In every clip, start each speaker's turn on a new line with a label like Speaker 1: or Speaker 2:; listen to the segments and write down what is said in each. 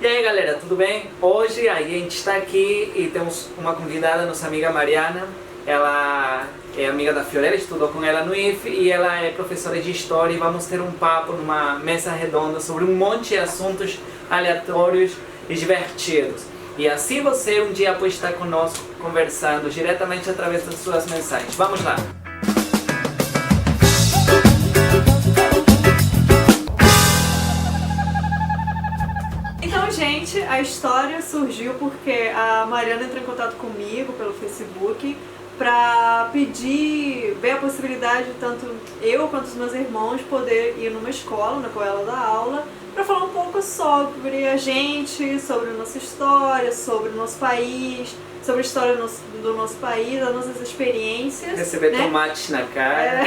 Speaker 1: E aí galera, tudo bem? Hoje a gente está aqui e temos uma convidada, nossa amiga Mariana. Ela é amiga da Fiorella, estudou com ela no IF e ela é professora de História e vamos ter um papo numa mesa redonda sobre um monte de assuntos aleatórios e divertidos. E assim você um dia pode estar conosco conversando diretamente através das suas mensagens. Vamos lá!
Speaker 2: Gente, a história surgiu porque a Mariana entrou em contato comigo pelo Facebook para ver a possibilidade de tanto eu quanto os meus irmãos poder ir numa escola na qual ela dá aula para falar um pouco sobre a gente, sobre a nossa história, sobre o nosso país, sobre a história do nosso país, das nossas experiências.
Speaker 1: Receber tomates na cara.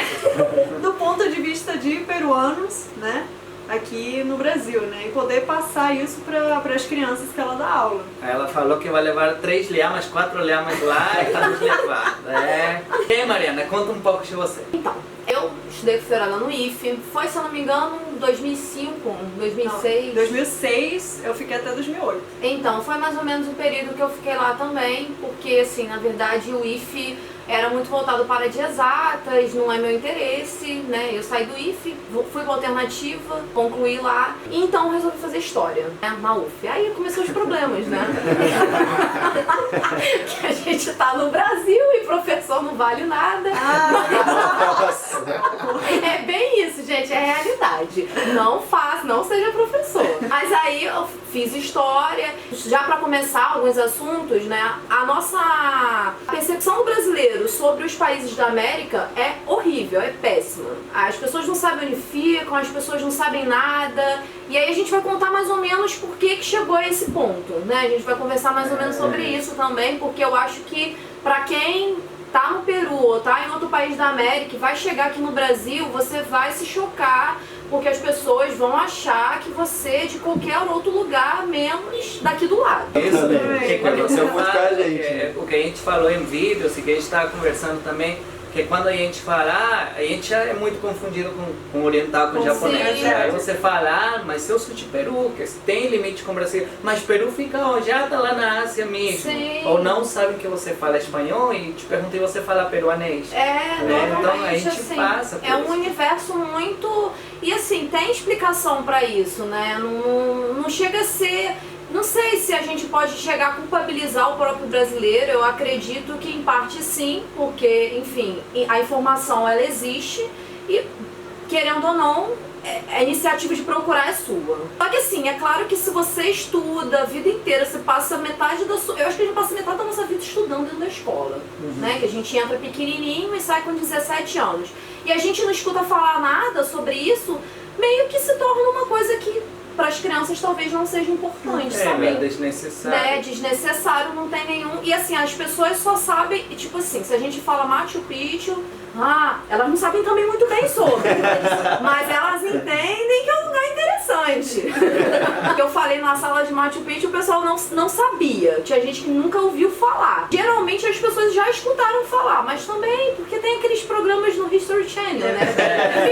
Speaker 2: Do ponto de vista de peruanos, né? Aqui no Brasil, né? E poder passar isso para as crianças que ela dá aula.
Speaker 1: Ela falou que vai levar 3 lhamas, 4 lhamas lá e vai nos levar. E aí, Mariana, conta um pouco de você.
Speaker 3: Então, eu estudei com Fiorella no IF, foi, se eu não me engano, 2005, 2006.
Speaker 2: Não, 2006, eu fiquei até 2008.
Speaker 3: Então, foi mais ou menos o período que eu fiquei lá também, porque, assim, na verdade, o IF era muito voltado para de exatas, não é meu interesse, né? Eu saí do IF, fui para alternativa, concluí lá, e então resolvi fazer história, né? Na UF. Aí começou os problemas, né? Que a gente tá no Brasil e professor não vale nada.
Speaker 1: Nossa.
Speaker 3: É bem isso, gente, é realidade. Não faça, não seja professor. Mas aí eu fiz história, já para começar alguns assuntos, né? A nossa percepção do brasileiro sobre os países da América é horrível, é péssima. As pessoas não sabem onde ficam, as pessoas não sabem nada. E aí a gente vai contar mais ou menos por que chegou a esse ponto, né? A gente vai conversar mais ou menos sobre isso também, porque eu acho que para quem tá no Peru ou tá em outro país da América e vai chegar aqui no Brasil, você vai se chocar, porque as pessoas vão achar que você é de qualquer outro lugar, menos daqui do lado.
Speaker 1: Isso, porque quando você
Speaker 4: Vai buscar
Speaker 1: fala,
Speaker 4: a gente.
Speaker 1: o que a gente falou em vídeos e que a gente estava conversando também, que quando a gente fala, a gente já é muito confundido com oriental, com japonês.
Speaker 3: Sim.
Speaker 1: Aí você fala, mas eu sou de Peru, que tem limite com o Brasil. Mas Peru fica onde? Já tá lá na Ásia mesmo.
Speaker 3: Sim.
Speaker 1: Ou não sabem que você fala espanhol e te perguntam e você fala peruanês.
Speaker 3: Normalmente,
Speaker 1: Então a gente
Speaker 3: assim,
Speaker 1: passa por
Speaker 3: é um
Speaker 1: isso.
Speaker 3: universo muito... E assim, tem explicação pra isso, né? Não chega a ser... Não sei se a gente pode chegar a culpabilizar o próprio brasileiro, eu acredito que em parte sim, porque, enfim, a informação ela existe e, querendo ou não, a iniciativa de procurar é sua. Só que assim, é claro que se você estuda a vida inteira, você passa metade da sua... Eu acho que a gente passa metade da nossa vida estudando dentro da escola, né? Que a gente entra pequenininho e sai com 17 anos. E a gente não escuta falar nada sobre isso, meio que se torna uma coisa que para as crianças talvez não seja importante, sabe?
Speaker 1: É desnecessário.
Speaker 3: É desnecessário, não tem nenhum... E assim, as pessoas só sabem, tipo assim, se a gente fala Machu Picchu, elas não sabem também muito bem sobre, mas elas entendem que é um lugar interessante. Eu falei na sala de Machu Picchu, o pessoal não sabia, tinha gente que nunca ouviu falar. Geralmente as pessoas já escutaram falar, mas também porque tem aqueles programas no History Channel, né?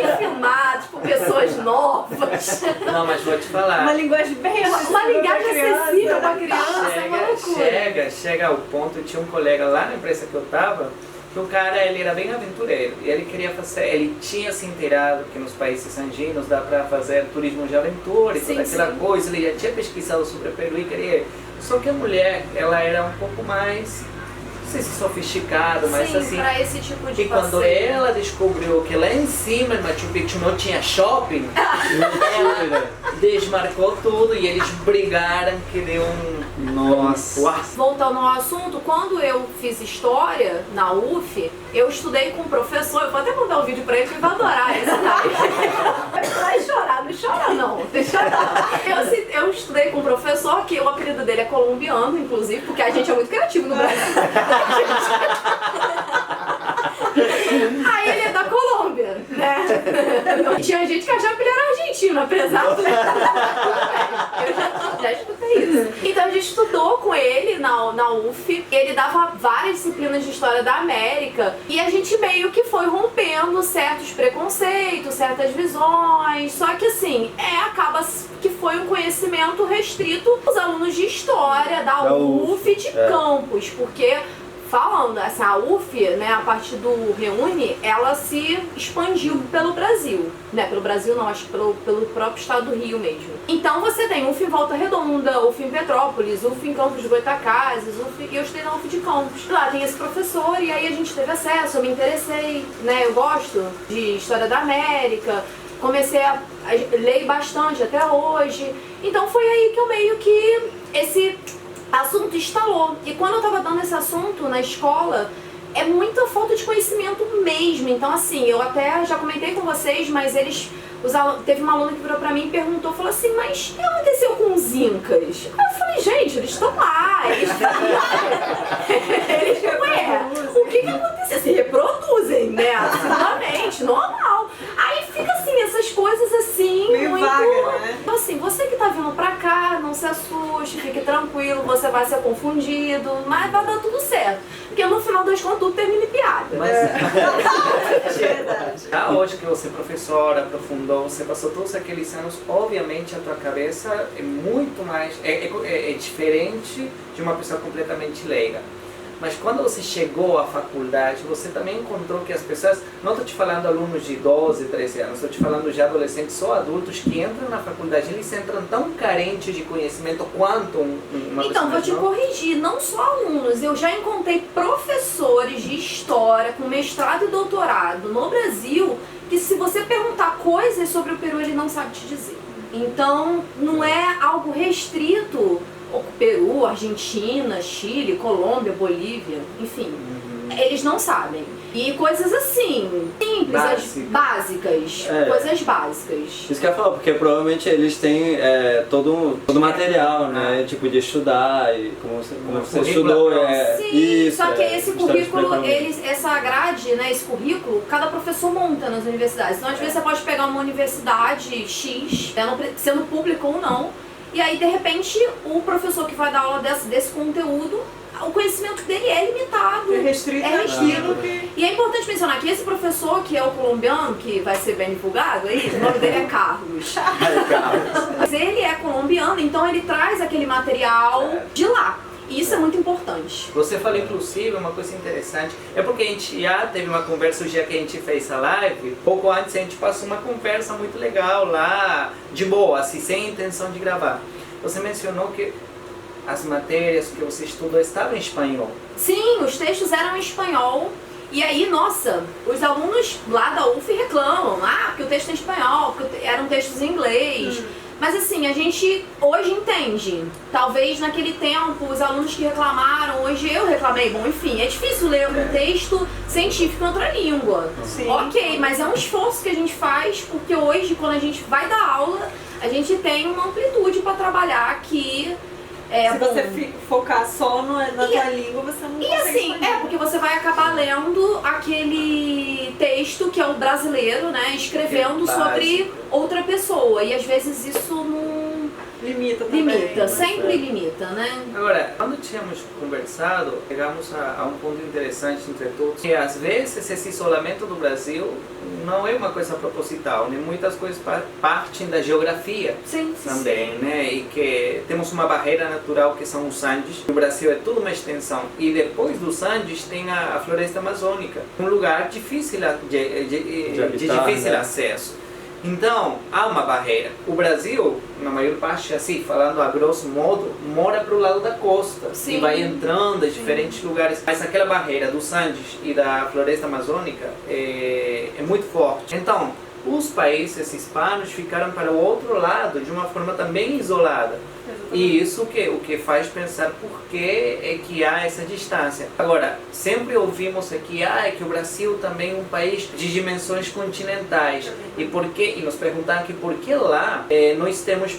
Speaker 3: Bem filmados por pessoas novas.
Speaker 1: Não, mas vou te falar.
Speaker 2: Uma linguagem bem
Speaker 3: Uma linguagem acessível pra criança, é uma loucura.
Speaker 1: Chega ao ponto, tinha um colega lá na empresa que eu tava, que o cara, ele era bem aventureiro, e ele queria fazer, ele tinha se inteirado que nos países andinos dá pra fazer turismo de aventura e toda aquela coisa, ele já tinha pesquisado sobre o Peru e queria, só que a mulher, ela era um pouco mais, não sei se sofisticada, mas
Speaker 3: Sim,
Speaker 1: assim,
Speaker 3: pra esse tipo de
Speaker 1: e quando
Speaker 3: passeio.
Speaker 1: ela descobriu que lá em cima em Machu Picchu não tinha shopping, ela desmarcou tudo e eles brigaram que deu um...
Speaker 4: Nossa.
Speaker 3: Voltando ao assunto, quando eu fiz história na UF, eu estudei com um professor, eu vou até mandar um vídeo pra ele que ele vai adorar esse cara. Vai chorar, não chora não, deixa não. Eu estudei com um professor que o apelido dele é colombiano, inclusive, porque a gente é muito criativo no Brasil. Aí ele é da Colômbia, né? Tinha gente que achava que ele era argentino, apesar do... Eu já escutei isso. Então a gente estudou com ele na UF, ele dava várias disciplinas de História da América e a gente meio que foi rompendo certos preconceitos, certas visões, só que assim, acaba que foi um conhecimento restrito aos alunos de História da UF de campus, porque falando, assim, a UF, né, a partir do Reúne, ela se expandiu pelo Brasil, né, pelo Brasil não, acho que pelo próprio estado do Rio mesmo. Então você tem UF em Volta Redonda, UF em Petrópolis, UF em Campos de Goytacazes, e eu estudei na UF de Campos. Lá tem esse professor e aí a gente teve acesso, eu me interessei, né, eu gosto de História da América, comecei a ler bastante até hoje, então foi aí que eu meio que esse assunto instalou. E quando eu tava dando esse assunto na escola, é muita falta de conhecimento mesmo. Então assim, eu até já comentei com vocês, mas teve uma aluna que virou pra mim e perguntou, falou assim, mas o que aconteceu com os incas? Aí eu falei, gente, eles estão lá, eles o que aconteceu? Se reproduzem, né, assiduamente, normal. Aí fica assim, essas coisas assim,
Speaker 2: meio
Speaker 3: muito
Speaker 2: vaga, né?
Speaker 3: Então assim, você que tá vindo pra cá, não se assuste, fique tranquilo, você vai ser confundido, mas vai dar tudo certo. Porque no final das contas tudo termina em piada.
Speaker 1: Mas
Speaker 2: Verdade.
Speaker 1: hoje que você é professora, aprofundou, você passou todos aqueles anos, obviamente a tua cabeça é muito mais, é diferente de uma pessoa completamente leiga. Mas quando você chegou à faculdade, você também encontrou que as pessoas, não estou te falando alunos de 12, 13 anos, estou te falando de adolescentes ou adultos que entram na faculdade, eles entram tão carentes de conhecimento quanto uma pessoa
Speaker 3: Então, vou
Speaker 1: mais
Speaker 3: te
Speaker 1: nova.
Speaker 3: corrigir, não só alunos, eu já encontrei professores de história com mestrado e doutorado no Brasil, que se você perguntar coisas sobre o Peru, ele não sabe te dizer. Então, não é algo restrito ao Peru, Argentina, Chile, Colômbia, Bolívia, enfim, eles não sabem. E coisas assim, simples, básicas, coisas básicas.
Speaker 4: Isso que eu ia falar, porque provavelmente eles têm todo o material, né? Tipo, de estudar, e como você estudou.
Speaker 3: Sim,
Speaker 4: isso,
Speaker 3: só que esse currículo,
Speaker 4: eles
Speaker 3: essa grade, né, esse currículo, cada professor monta nas universidades. Então, às vezes, você pode pegar uma universidade X, sendo público ou não, e aí, de repente, o professor que vai dar aula desse conteúdo, o conhecimento dele é limitado.
Speaker 2: É restrito aquilo que...
Speaker 3: E é importante mencionar que esse professor, que é o colombiano, que vai ser bem divulgado aí, o nome dele é Carlos. Mas ele é colombiano, então ele traz aquele material de lá. E isso é muito importante.
Speaker 1: Você falou, inclusive, uma coisa interessante, é porque a gente já teve uma conversa o dia que a gente fez a live, pouco antes a gente passou uma conversa muito legal lá, de boa, assim, sem intenção de gravar. Você mencionou que as matérias que você estudou estavam em espanhol.
Speaker 3: Sim, os textos eram em espanhol. E aí, nossa, os alunos lá da UF reclamam, porque o texto é em espanhol, porque eram textos em inglês. Mas assim, a gente hoje entende. Talvez naquele tempo, os alunos que reclamaram, hoje eu reclamei. Bom, enfim, é difícil ler um texto científico em outra língua.
Speaker 2: Sim.
Speaker 3: Ok, mas é um esforço que a gente faz, porque hoje, quando a gente vai dar aula, a gente tem uma amplitude para trabalhar aqui.
Speaker 2: Se você focar só na tua língua, você não consegue
Speaker 3: assim,
Speaker 2: expandir.
Speaker 3: porque você vai acabar lendo aquele texto que é o brasileiro, né, escrevendo sobre outra pessoa. E às vezes isso não...
Speaker 2: Limita também.
Speaker 3: Limita, sempre limita, né?
Speaker 1: Agora, quando tínhamos conversado, chegamos a um ponto interessante entre todos, que às vezes esse isolamento do Brasil não é uma coisa proposital, né? Muitas coisas partem da geografia
Speaker 3: Sim,
Speaker 1: também, né? E que temos uma barreira natural que são os Andes. O Brasil é tudo uma extensão. E depois dos Andes tem a floresta amazônica, um lugar difícil de
Speaker 4: habitar,
Speaker 1: difícil
Speaker 4: né?
Speaker 1: acesso. Então, há uma barreira. O Brasil, na maior parte, assim, falando a grosso modo, mora para o lado da costa.
Speaker 3: Sim.
Speaker 1: E vai entrando em diferentes lugares. Mas aquela barreira dos Andes e da floresta amazônica é muito forte. Então, os países hispanos ficaram para o outro lado de uma forma também isolada. E isso o que faz pensar por que é que há essa distância. Agora, sempre ouvimos aqui, é que o Brasil também é um país de dimensões continentais. E nos perguntam aqui por que lá nós temos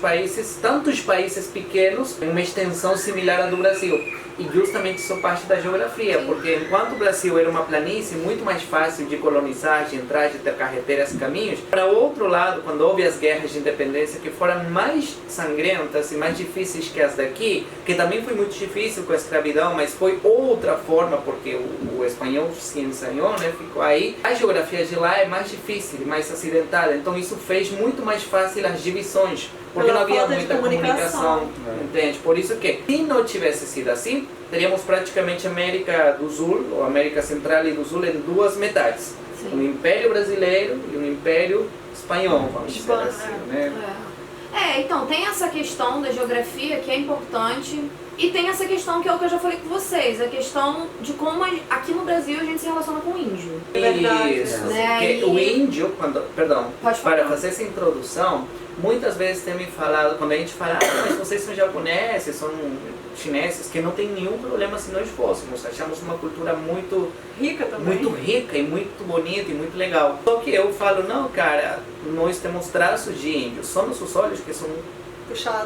Speaker 1: tantos países pequenos em uma extensão similar à do Brasil. E justamente isso parte da geografia, porque enquanto o Brasil era uma planície muito mais fácil de colonizar, de entrar, de ter carreteras e caminhos, espanhóis. Para outro lado, quando houve as guerras de independência, que foram mais sangrentas e mais difíceis que as daqui, que também foi muito difícil com a escravidão, mas foi outra forma, porque o espanhol se ensaiou, né, ficou aí. A geografia de lá é mais difícil, mais acidentada, então isso fez muito mais fácil as divisões, porque não havia muita comunicação, entende? Por isso que, se não tivesse sido assim, teríamos praticamente América do Sul, ou América Central e do Sul, em duas metades.
Speaker 3: Sim.
Speaker 1: Um Império Brasileiro e um Império Espanhol, vamos dizer assim, né?
Speaker 3: Então, tem essa questão da geografia que é importante, e tem essa questão que é o que eu já falei com vocês, a questão de como aqui no Brasil a gente se relaciona com o índio.
Speaker 2: É verdade.
Speaker 1: Isso,
Speaker 3: Né?
Speaker 1: porque o índio, perdão,
Speaker 3: Pode falar.
Speaker 1: para fazer essa introdução, muitas vezes tem me falado, quando a gente fala, mas vocês são japoneses, são chineses, que não tem nenhum problema se nós fôssemos, achamos uma cultura muito
Speaker 2: Rica também.
Speaker 1: muito rica e muito bonita e muito legal. Só que eu falo, não, cara, nós temos traços de índios, só nossos olhos que são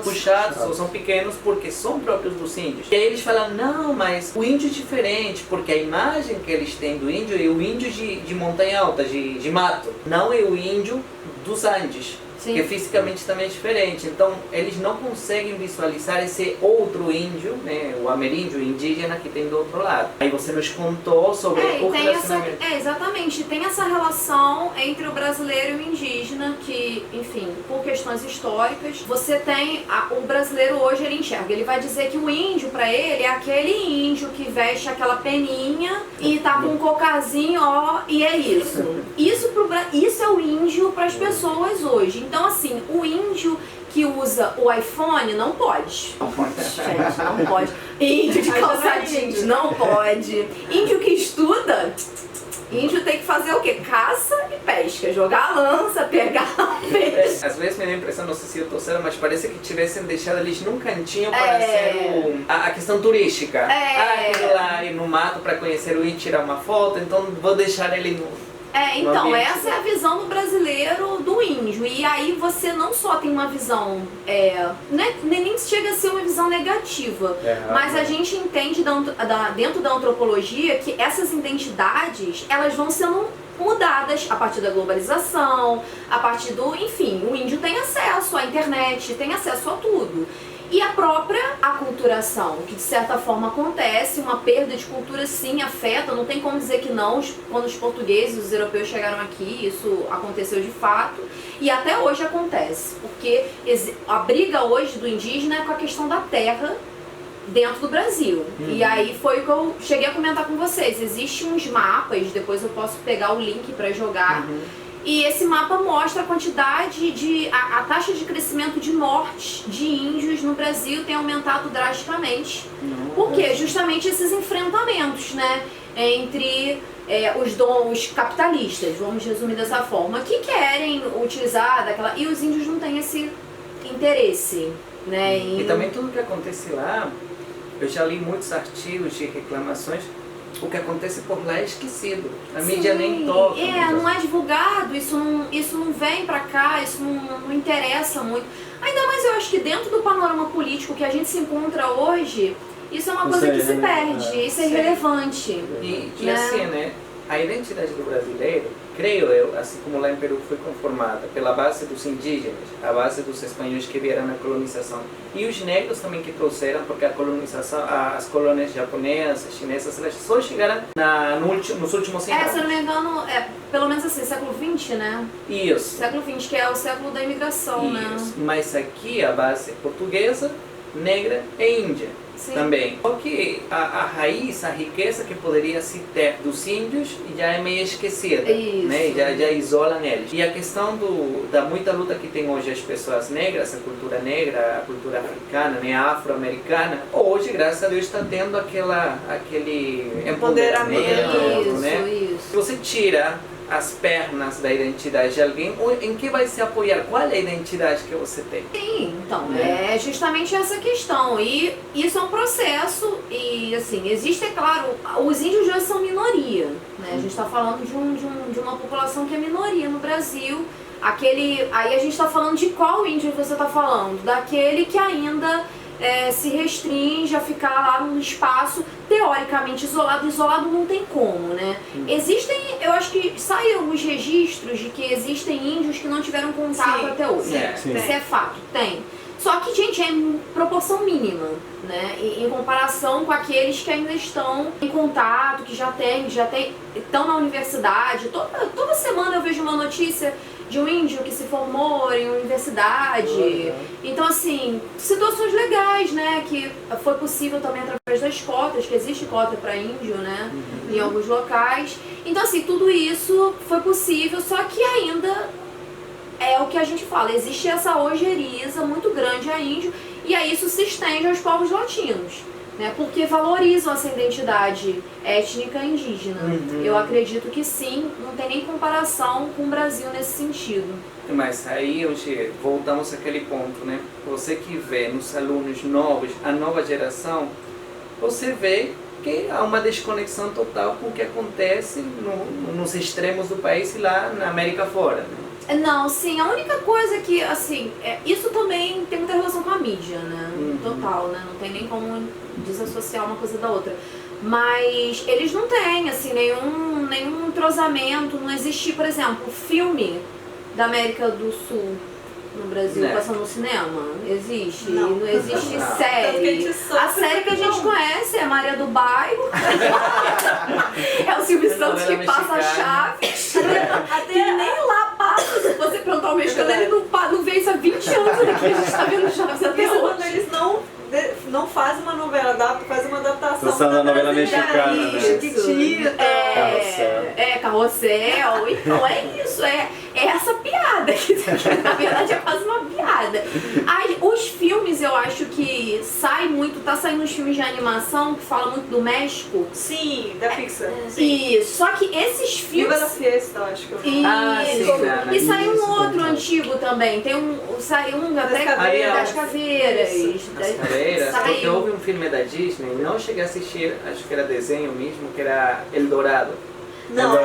Speaker 1: puxados ou são pequenos porque são próprios dos índios. E aí eles falam, não, mas o índio é diferente, porque a imagem que eles têm do índio é o índio de montanha alta, de mato, não é o índio dos Andes.
Speaker 3: Sim.
Speaker 1: Que fisicamente também é diferente. Então, eles não conseguem visualizar esse outro índio, né, o ameríndio indígena que tem do outro lado. Aí você nos contou sobre o relacionamento.
Speaker 3: Exatamente. Tem essa relação entre o brasileiro e o indígena, que, enfim, por questões históricas, você tem... o brasileiro hoje, ele enxerga. Ele vai dizer que o índio, pra ele, é aquele índio que veste aquela peninha e tá com um cocarzinho, ó, e é isso. Isso é o índio pras pessoas hoje. Então, assim, o índio que usa o iPhone não pode. Gente, não pode. Índio de calça jeans, não pode. Índio que estuda, índio tem que fazer o quê? Caça e pesca. Jogar lança, pegar peixe.
Speaker 1: Às vezes me dá a impressão, não sei se eu tô certo, mas parece que tivessem deixado eles num cantinho para ser a questão turística. Aquele lá ir no mato para conhecer o índio, tirar uma foto, então vou deixar ele no...
Speaker 3: Então, essa é a visão do brasileiro do índio. E aí você não só tem uma visão, nem chega a ser uma visão negativa, mas a gente entende dentro da antropologia que essas identidades, elas vão sendo mudadas a partir da globalização, a partir do... Enfim, o índio tem acesso à internet, tem acesso a tudo. E a própria aculturação, que de certa forma acontece, uma perda de cultura sim afeta, não tem como dizer que não, quando os portugueses e os europeus chegaram aqui, isso aconteceu de fato, e até hoje acontece, porque a briga hoje do indígena é com a questão da terra dentro do Brasil. E aí foi o que eu cheguei a comentar com vocês, existem uns mapas, depois eu posso pegar o link para jogar, e esse mapa mostra a quantidade a taxa de crescimento de mortes de índios no Brasil tem aumentado drasticamente. Porque justamente esses enfrentamentos, né, entre os capitalistas, vamos resumir dessa forma, que querem utilizar e os índios não têm esse interesse, né?
Speaker 1: E também tudo que acontece lá, eu já li muitos artigos de reclamações. O que acontece por lá é esquecido. A mídia nem toca.
Speaker 3: Não é divulgado, isso não vem pra cá, isso não interessa muito. Ainda mais eu acho que dentro do panorama político que a gente se encontra hoje, isso é uma coisa que se perde, isso é irrelevante.
Speaker 1: E assim, né? A identidade do brasileiro, creio eu, assim como lá em Peru foi conformada pela base dos indígenas, a base dos espanhóis que vieram na colonização, e os negros também que trouxeram, porque a colonização, as colônias japonesas, chinesas, elas só chegaram nos últimos 100 anos.
Speaker 3: Se eu não me engano, pelo menos assim, século XX, né?
Speaker 1: Isso.
Speaker 3: Século XX, que é o século da imigração, né?
Speaker 1: Mas aqui a base portuguesa, negra e índia.
Speaker 3: Sim.
Speaker 1: Também. Só que a raiz, a riqueza que poderia se ter dos índios já é meio esquecida, né? Já isolam eles. E a questão da muita luta que tem hoje as pessoas negras, a cultura negra, a cultura africana, né? A afro-americana, hoje, graças a Deus, está tendo aquele empoderamento, né?
Speaker 3: Isso.
Speaker 1: Se você tira as pernas da identidade de alguém, em que vai se apoiar? Qual é a identidade que você tem?
Speaker 3: Sim, então, é justamente essa questão. E isso é um processo, e assim, existe, é claro, os índios já são minoria, né? A gente está falando de uma população que é minoria no Brasil. Aí a gente está falando de qual índio você está falando? Daquele que ainda se restringe a ficar lá num espaço teoricamente isolado. Isolado não tem como, né? Existem, eu acho que saem alguns registros de que existem índios que não tiveram contato até hoje.
Speaker 4: Sim.
Speaker 3: Isso é fato, tem. Só que, gente, é em proporção mínima, né? Em comparação com aqueles que ainda estão em contato, que já estão na universidade. Toda semana eu vejo uma notícia de um índio que se formou em universidade. Então, assim, situações legais, né? Que foi possível também através das cotas, que existe cota para índio, né? Em alguns locais. Então, assim, tudo isso foi possível, só que ainda é o que a gente fala, existe essa ojeriza muito grande a índio, e aí isso se estende aos povos latinos, né? Porque valorizam essa identidade étnica indígena. Eu acredito que sim, não tem nem comparação com o Brasil nesse sentido.
Speaker 1: Mas aí hoje voltamos àquele ponto, né? Você que vê nos alunos novos, a nova geração, você vê que há uma desconexão total com o que acontece nos extremos do país e lá na América fora, né?
Speaker 3: Não, sim, a única coisa que, assim, isso também tem muita relação com a mídia, né? Total, né? Não tem nem como desassociar uma coisa da outra. Mas eles não têm, assim, nenhum entrosamento, não existe, por exemplo, filme da América do Sul no Brasil passando no cinema. Existe. Não existe série. A série que a gente conhece é Maria do Bairro. É o Silvio Santos que passa a chave. Até nem lá passa. Se você perguntar ao mexicano, ele não vê isso há 20 anos aqui. A gente tá vendo Chaves até hoje.
Speaker 2: Quando eles não fazem uma novela, fazem uma adaptação
Speaker 4: da novela mexicana, né?
Speaker 2: Chiquitita.
Speaker 3: Carrossel. Então é isso, é essa piada que na verdade é quase uma piada. Os filmes, eu acho que tá saindo uns filmes de animação que falam muito do México.
Speaker 2: Sim, da Pixar.
Speaker 3: Isso, só que esses filmes...
Speaker 2: Viva la Fiesta, eu acho que eu vi.
Speaker 3: Isso. E saiu um outro antigo também. Saiu um até das Caveiras.
Speaker 1: Das Caveiras, porque houve um filme da Disney, não cheguei a assistir, acho que era desenho mesmo, que era Eldorado.
Speaker 2: Não,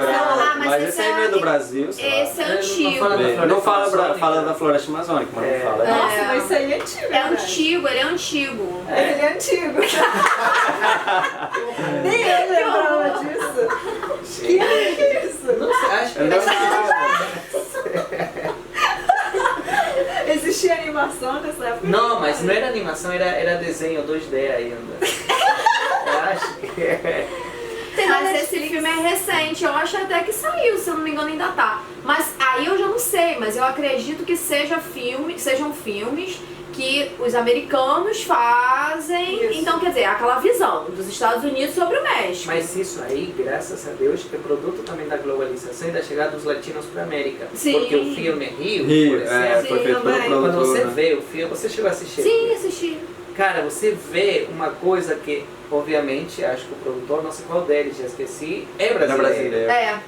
Speaker 4: mas esse aí não é do Brasil.
Speaker 3: Esse é antigo.
Speaker 4: Não fala da Floresta Amazônica, mas não fala.
Speaker 2: Nossa, mas isso aí é antigo.
Speaker 3: É antigo, ele é antigo.
Speaker 2: Ele é antigo. Nem eu lembrava disso. Que é isso?
Speaker 1: Não sei, acho que
Speaker 2: Existia animação nessa época?
Speaker 1: Não, mas não era animação, era desenho 2D ainda. Eu acho que
Speaker 3: Mas esse filme é recente, eu acho até que saiu, se eu não me engano ainda tá. Mas aí eu já não sei, mas eu acredito que sejam filmes que os americanos fazem. Isso. Então, quer dizer, aquela visão dos Estados Unidos sobre o México.
Speaker 1: Mas isso aí, graças a Deus, é produto também da globalização e da chegada dos latinos para a América.
Speaker 3: Sim.
Speaker 1: Porque o filme Rio, por exemplo,
Speaker 4: foi feito pelo produtor,
Speaker 1: quando você
Speaker 4: né?
Speaker 1: vê o filme, você chegou a assistir?
Speaker 3: Sim, assisti.
Speaker 1: Cara, você vê uma coisa que, obviamente, acho que o produtor, não sei qual deles, já esqueci, é brasileiro.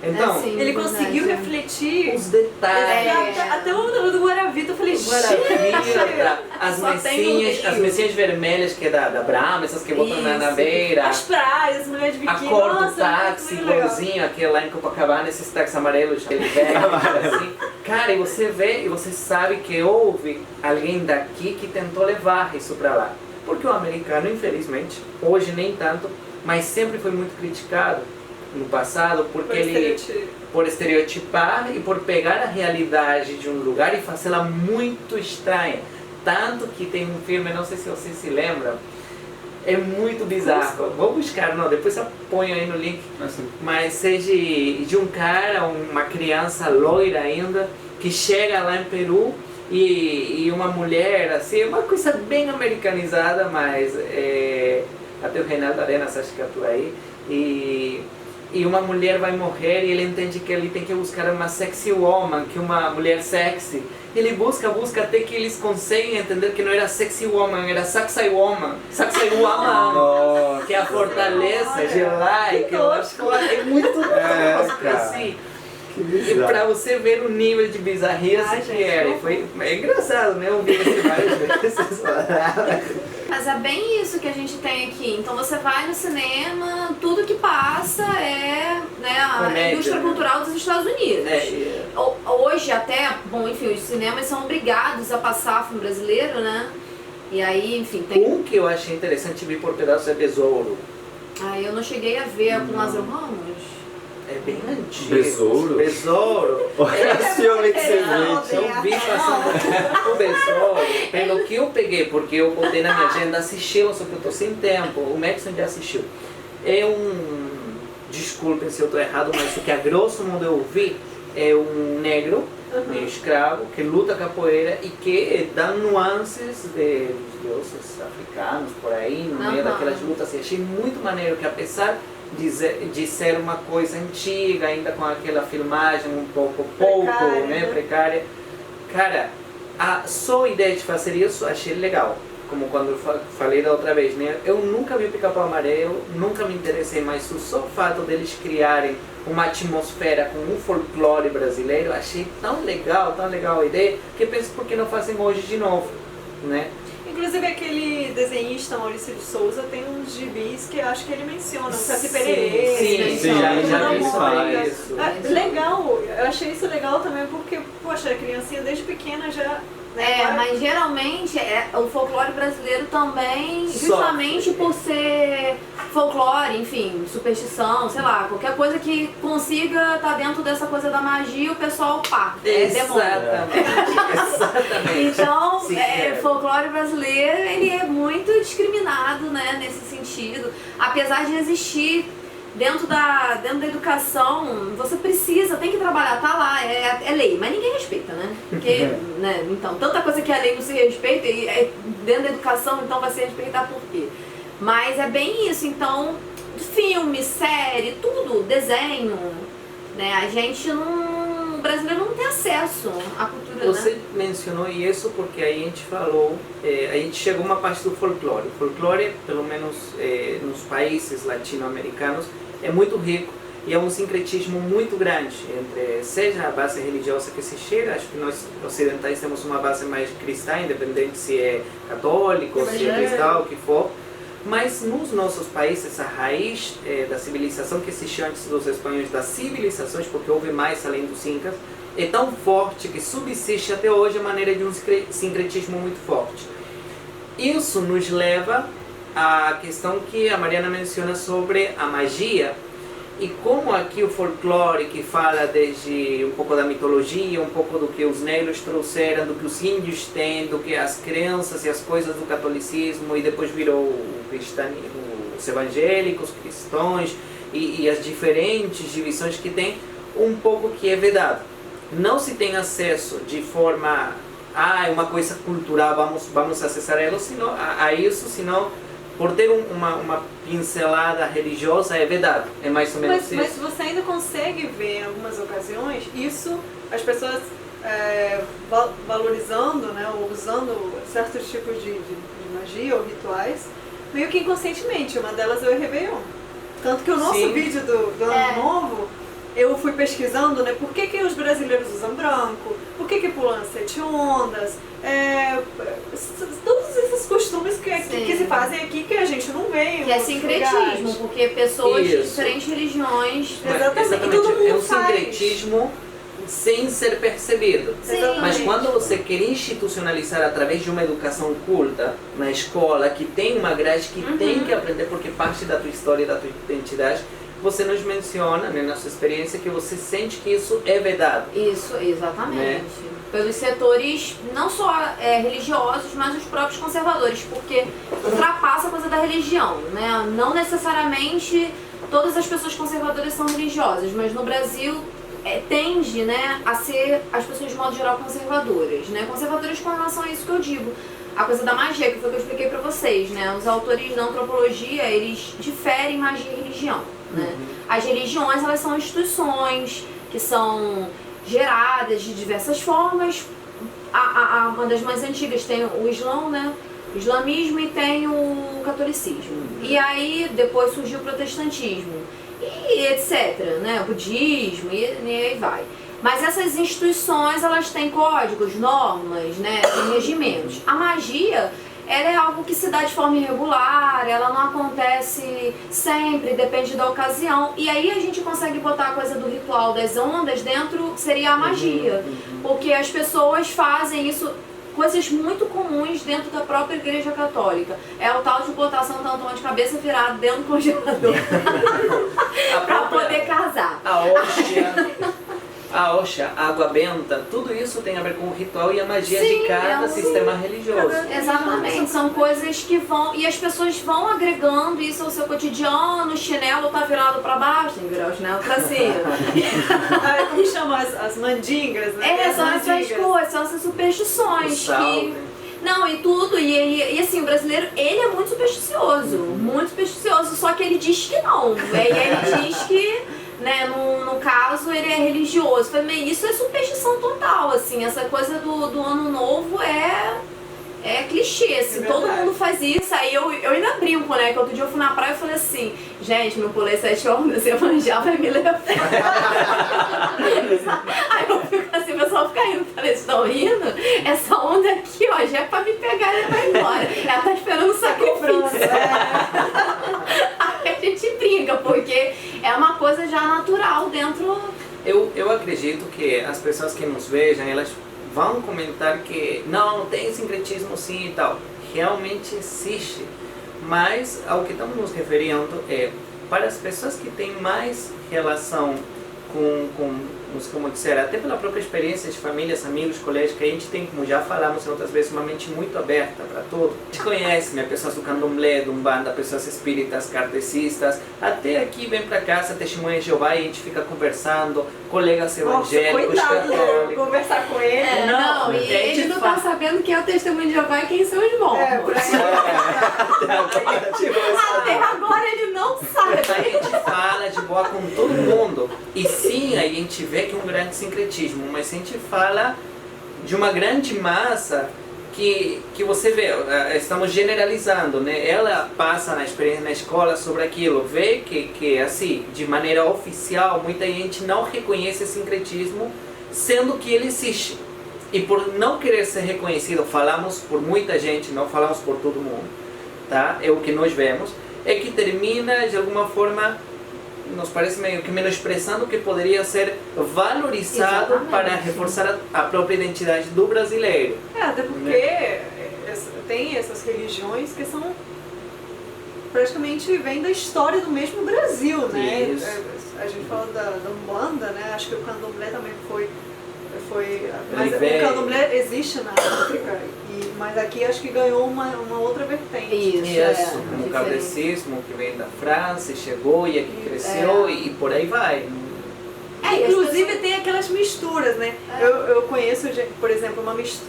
Speaker 1: Então,
Speaker 3: sim,
Speaker 2: ele conseguiu refletir
Speaker 1: os detalhes.
Speaker 2: até o do Guaravita, eu falei,
Speaker 1: Guaravita, as
Speaker 3: Só tem
Speaker 1: messinhas vermelhas que é da Brahma, essas que botam na beira.
Speaker 2: as praias, as mulheres de
Speaker 1: A
Speaker 2: biquíni.
Speaker 1: cor do
Speaker 2: Nossa,
Speaker 1: táxi,
Speaker 2: muito legal.
Speaker 1: igualzinho, aquele lá em Copacabana, esses táxis amarelos que ele pega, assim. Cara, e você vê e você sabe que houve alguém daqui que tentou levar isso pra lá. Porque o americano, infelizmente, hoje nem tanto, mas sempre foi muito criticado no passado por estereotipar e por pegar a realidade de um lugar e fazê-la muito estranha. Tanto que tem um filme, não sei se vocês se lembram, é muito bizarro. Vou buscar, não, depois eu ponho aí no link. Mas é de um cara, uma criança loira ainda, que chega lá em Peru e uma mulher, assim, uma coisa bem americanizada, mas até o Reinaldo Arenas acho que atua aí. E uma mulher vai morrer e ele entende que ele tem que buscar uma sexy woman, que uma mulher sexy. Ele busca até que eles conseguem entender que não era sexy woman, era sexy woman. Sexy woman, que é a fortaleza de lá e que eu acho que é muito tosco, assim. E pra você ver o nível de bizarrice que era. É engraçado, né? Eu vi isso várias vezes.
Speaker 3: Mas é bem isso que a gente tem aqui. Então você vai no cinema, tudo que passa é, né, a indústria cultural dos Estados Unidos. Hoje até, bom, enfim, os cinemas são obrigados a passar filme brasileiro, né? E aí, enfim, tem...
Speaker 1: Um que eu achei interessante ver por pedaços é Besouro.
Speaker 3: Eu não cheguei a ver com Lázaro Ramos.
Speaker 1: É bem antigo.
Speaker 4: Besouro?
Speaker 1: Besouro.
Speaker 4: Esse filme que você vê.
Speaker 1: Eu vi passando o Besouro, pelo que eu peguei, porque eu botei na minha agenda assistir, só que eu tô sem tempo. O Maxon já assistiu. É um... Desculpem se eu tô errado, mas o que a grosso modo eu vi é um negro, meio escravo, que luta capoeira e que dá nuances de deuses africanos por aí, no meio daquelas lutas. E achei muito maneiro que, apesar de ser uma coisa antiga, ainda com aquela filmagem um pouco
Speaker 2: Precária,
Speaker 1: né, precária, cara, só a ideia de fazer isso achei legal. Como quando eu falei da outra vez, né? Eu nunca vi Pica-Pau Amarelo, nunca me interessei, mas só o fato deles criarem uma atmosfera com um folclore brasileiro, achei tão legal a ideia, que eu penso por que não fazem hoje de novo, né?
Speaker 2: Inclusive aquele desenhista Maurício de Souza tem uns gibis que eu acho que ele menciona, o Saci
Speaker 1: Sim,
Speaker 2: Pererê.
Speaker 1: já vi isso.
Speaker 2: Legal, eu achei isso legal também porque, poxa, a criancinha desde pequena já...
Speaker 3: Mas geralmente o folclore brasileiro também, justamente por ser folclore, enfim, superstição, sei lá, qualquer coisa que consiga estar dentro dessa coisa da magia, o pessoal
Speaker 1: Exatamente. Exatamente.
Speaker 3: Então, folclore brasileiro, ele é muito discriminado, né, nesse sentido. Apesar de existir dentro da educação, você tem que trabalhar, tá lá, é lei, mas ninguém respeita, né? Porque, né, então, tanta coisa que a lei não se respeita, e dentro da educação, então vai se respeitar por quê? Mas é bem isso, então, filme, série, tudo, desenho, né? A gente o brasileiro não tem acesso à cultura,
Speaker 1: Você mencionou isso porque aí a gente falou, a gente chegou a uma parte do folclore. O folclore, pelo menos nos países latino-americanos, é muito rico e é um sincretismo muito grande entre, seja a base religiosa que se chega, acho que nós ocidentais temos uma base mais cristã, independente se é católico, se é cristão, o que for, mas nos nossos países a raiz da civilização que existiu antes dos espanhóis, das civilizações, porque houve mais além dos incas, é tão forte que subsiste até hoje a maneira de um sincretismo muito forte. Isso nos leva à questão que a Mariana menciona sobre a magia, e como aqui o folclore, que fala desde um pouco da mitologia, um pouco do que os negros trouxeram, do que os índios têm, do que as crenças e as coisas do catolicismo, e depois virou o cristianismo, os evangélicos, cristãos, e as diferentes divisões que tem, um pouco que é vedado. Não se tem acesso de forma, é uma coisa cultural, vamos acessar a isso, senão por ter uma pincelada religiosa é vedado, é mais ou menos isso.
Speaker 2: Mas você ainda consegue ver em algumas ocasiões isso, as pessoas valorizando, né, ou usando certos tipos de magia ou rituais, meio que inconscientemente. Uma delas é o Réveillon. Tanto que o nosso vídeo do Ano Novo, eu fui pesquisando, né, por que os brasileiros usam branco, por que pulam 7 ondas, todos esses costumes que se fazem aqui que a gente não vê.
Speaker 3: Que é sincretismo, porque pessoas de diferentes religiões...
Speaker 2: Exatamente, todo mundo
Speaker 1: é um sincretismo sem ser percebido.
Speaker 3: Sim.
Speaker 1: Mas quando você quer institucionalizar através de uma educação culta na escola, que tem uma grade que tem que aprender porque parte da tua história e da tua identidade, você nos menciona, né, na sua experiência, que você sente que isso é vedado.
Speaker 3: Isso, exatamente.
Speaker 1: Né?
Speaker 3: Pelos setores, não só religiosos, mas os próprios conservadores, porque ultrapassa a coisa da religião, né? Não necessariamente todas as pessoas conservadoras são religiosas, mas no Brasil tende, né, a ser as pessoas de modo geral conservadoras, né? Conservadoras com relação a isso que eu digo. A coisa da magia, que foi o que eu expliquei pra vocês, né? Os autores da antropologia, eles diferem magia e religião, né? As religiões, elas são instituições que são geradas de diversas formas. Uma das mais antigas tem o Islã, né? O islamismo, e tem o catolicismo. E aí, depois surgiu o protestantismo, e etc, né? O budismo, e aí vai. Mas essas instituições, elas têm códigos, normas, né? Tem regimentos. A magia, ela é algo que se dá de forma irregular, ela não acontece sempre, depende da ocasião. E aí a gente consegue botar a coisa do ritual das ondas dentro, seria a magia. Porque as pessoas fazem isso coisas muito comuns dentro da própria Igreja Católica. É o tal de botar Santo Antônio de cabeça virada dentro do congelador pra poder casar.
Speaker 1: A hóstia, a água benta, tudo isso tem a ver com o ritual e a magia
Speaker 3: Sim,
Speaker 1: de cada sistema religioso.
Speaker 3: Exatamente, são coisas que vão, e as pessoas vão agregando isso ao seu cotidiano. O chinelo tá virado pra baixo, tem que virar o chinelo pra cima.
Speaker 2: Como chama as mandingas, né?
Speaker 3: São essas coisas, são essas superstições que... Não, e tudo, e assim, o brasileiro, ele é muito supersticioso, só que ele diz que não, ele diz que, né, no caso, ele é religioso. Eu falei, isso é superstição total, assim, essa coisa do ano novo é clichê, assim, todo mundo faz isso. Aí eu ainda brinco, né, que outro dia eu fui na praia e falei assim, gente, não pulei 7 horas, se Iemanjá vai me levar. Aí eu fico assim, o pessoal fica rindo, falei, vocês estão rindo? Essa onda aqui, ó, já é pra me pegar e levar embora. Ela tá esperando o sacrifício. Aí a gente brinca, porque é uma coisa já natural dentro...
Speaker 1: Eu acredito que as pessoas que nos vejam, elas vão comentar que não, tem sincretismo sim e tal. Realmente existe. Mas ao que estamos nos referindo é para as pessoas que têm mais relação como disser, até pela própria experiência de famílias, amigos, colégios, que a gente tem, como já falamos outras vezes, uma mente muito aberta para tudo. A gente conhece, né, pessoas do candomblé, do umbanda, pessoas espíritas, kardecistas, até aqui vem para casa, testemunha de Jeová, e a gente fica conversando, colegas evangélicos, católicos.
Speaker 2: Conversar com ele.
Speaker 3: Não, e ele não tá sabendo quem é o testemunho de Jeová e quem são os mormons. Até agora ele não sabe.
Speaker 1: A gente fala de boa com todo mundo. E sim, a gente vê que é um grande sincretismo, mas a gente fala de uma grande massa que você vê, estamos generalizando, né? Ela passa na experiência na escola sobre aquilo, vê que assim, de maneira oficial, muita gente não reconhece esse sincretismo, sendo que ele existe. E por não querer ser reconhecido, falamos por muita gente, não falamos por todo mundo, tá? É o que nós vemos, é que termina de alguma forma, nos parece meio que menosprezando o que poderia ser valorizado. Exatamente. Para reforçar a própria identidade do brasileiro.
Speaker 2: Até porque tem essas religiões que são praticamente vêm da história do mesmo Brasil, né?
Speaker 1: Isso.
Speaker 2: A gente fala da Umbanda, né? Acho que o candomblé também foi mas o candomblé existe na África, mas aqui acho que ganhou uma outra vertente.
Speaker 1: Isso, o kardecismo que vem da França, chegou e aqui cresceu e por aí vai.
Speaker 2: Inclusive tem aquelas misturas, né? Eu conheço, por exemplo,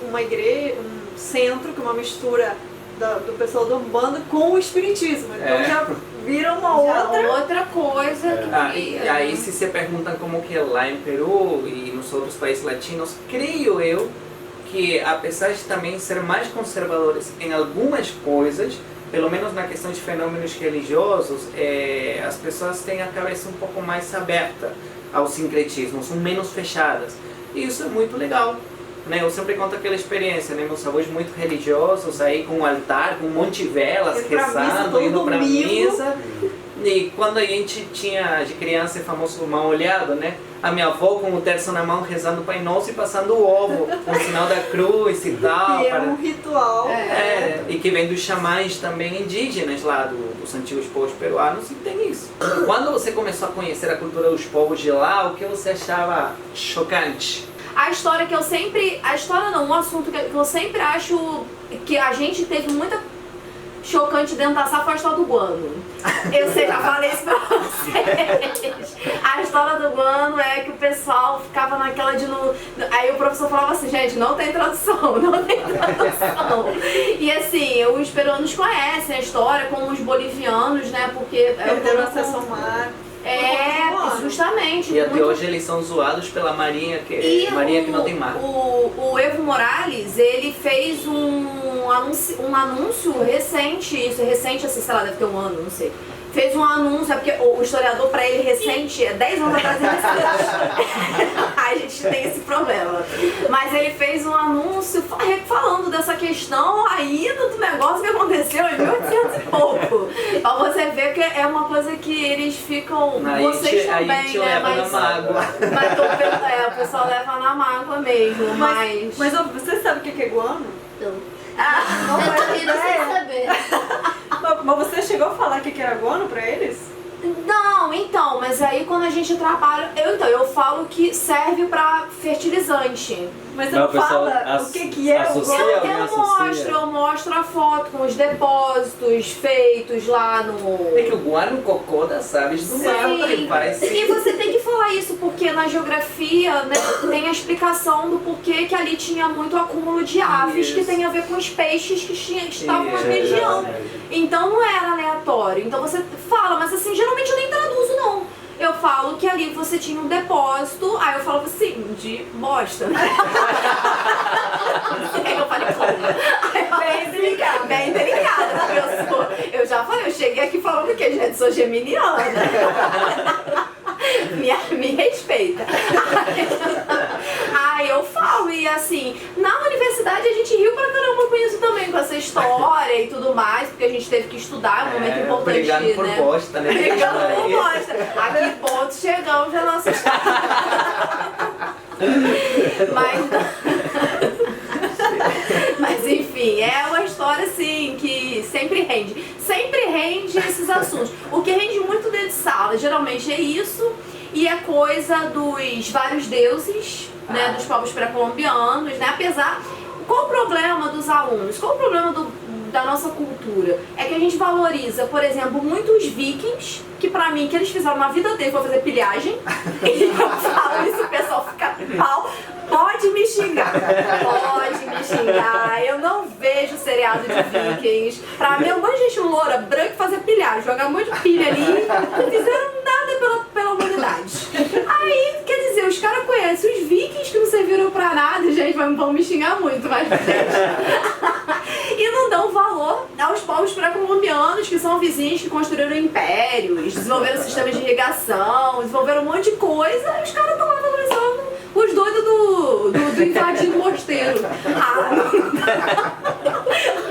Speaker 2: uma igreja, um centro que é uma mistura do pessoal do Umbanda com o espiritismo. Então já vira uma
Speaker 3: outra coisa.
Speaker 1: Aí se você pergunta como que é lá em Peru e nos outros países latinos, creio eu que apesar de também ser mais conservadores em algumas coisas, pelo menos na questão de fenômenos religiosos, as pessoas têm a cabeça um pouco mais aberta ao sincretismo, são menos fechadas. E isso é muito legal. Né, eu sempre conto aquela experiência, né, meus avós muito religiosos, aí com o altar, com um monte de velas, rezando, indo pra missa. E quando a gente tinha de criança o famoso mal olhado, né, a minha avó com o terço na mão rezando o Pai Nosso e passando o ovo, com o sinal da cruz e tal.
Speaker 2: E é um ritual.
Speaker 1: E que vem dos xamãs também indígenas lá dos antigos povos peruanos, e tem isso. Quando você começou a conhecer a cultura dos povos de lá, o que você achava chocante?
Speaker 3: A história que eu sempre... A história não, um assunto que eu sempre acho que a gente teve muita chocante dentro da sala foi a história do guano. Eu sei, já falei isso pra vocês. A história do guano é que o pessoal ficava naquela de... Aí o professor falava assim, gente, não tem tradução, não tem tradução. E assim, os peruanos conhecem a história, como os bolivianos, né, porque...
Speaker 2: Perderam acesso ao mar.
Speaker 3: Justamente.
Speaker 1: E até hoje eles são zoados pela Marinha, que não tem mar.
Speaker 3: O Evo Morales, ele fez um anúncio recente, isso é recente, assim, sei lá, deve ter um ano, não sei. Fez um anúncio, é porque o historiador pra ele recente, 10 anos atrás ele a gente tem esse problema. Mas ele fez um anúncio falando dessa questão aí do negócio que aconteceu em 1800 e pouco. Pra você ver que é uma coisa que eles ficam.
Speaker 1: Aí
Speaker 3: Vocês
Speaker 1: te
Speaker 3: também, né?
Speaker 1: leva
Speaker 3: Mas,
Speaker 1: na mágoa.
Speaker 3: o pessoal leva na mágoa mesmo,
Speaker 2: Mas ó, você sabe o que é guano?
Speaker 3: Ah,
Speaker 2: Não
Speaker 5: Eu
Speaker 2: faz
Speaker 5: tô rindo sem
Speaker 2: ideia.
Speaker 5: saber.
Speaker 2: Mas você chegou a falar o que era guano pra eles?
Speaker 3: não, então, mas aí quando a gente trabalha. Eu falo que serve pra fertilizante.
Speaker 2: Mas você
Speaker 4: Não,
Speaker 2: não
Speaker 4: o pessoal
Speaker 2: fala o que é o
Speaker 4: associa.
Speaker 2: guano?
Speaker 4: alguém associa?
Speaker 3: Eu mostro a foto com os depósitos feitos lá no.
Speaker 1: É que o guano cocô das aves do mar,
Speaker 3: Sim.
Speaker 1: parece.
Speaker 3: E você tem que falar isso, porque na geografia, né, tem a explicação do porquê que ali tinha muito acúmulo de aves, que
Speaker 1: Isso.
Speaker 3: tem a ver com os peixes que estavam na
Speaker 1: Isso,
Speaker 3: região.
Speaker 1: exatamente.
Speaker 3: Então não era aleatório. Então você fala, mas assim, geralmente eu nem traduzo não. Eu falo que ali você tinha um depósito, aí eu falo assim, de bosta. Aí eu falei, como? Bem delicada. Bem delicada, porque eu já falei, eu cheguei aqui falando que, gente, sou geminiana. Me respeita. Aí eu falo, e assim, na universidade a gente riu pra caramba com isso também, com essa história e tudo mais, porque a gente teve que estudar, é um momento importante,
Speaker 1: Brigando por
Speaker 3: né?
Speaker 1: bosta, né?
Speaker 3: Brigando por bosta. A que ponto chegamos na nossa história? Mas enfim, é uma história assim que sempre rende esses assuntos. O que rende muito dentro de sala, geralmente é isso, e é coisa dos vários deuses, né, dos povos pré-colombianos, né, apesar... Qual o problema dos alunos? Qual o problema da nossa cultura? É que a gente valoriza, por exemplo, muito os vikings, que pra mim, que eles fizeram uma vida deles pra fazer pilhagem, e eu falo isso, o pessoal fica pau. Pode me xingar, eu não vejo seriado de vikings. Pra mim é um monte de gente loura, branca fazer pilhagem, jogar um monte de pilha ali, não fizeram nada pela humanidade. Aí, quer dizer, os caras conhecem os vikings que não serviram pra nada, gente, vão me xingar muito, mas e não dão valor aos povos pré-colombianos, que são vizinhos que construíram impérios, desenvolveram sistemas de irrigação, desenvolveram um monte de coisa, e os caras estão lá valorizando os doidos do invadir o mosteiro.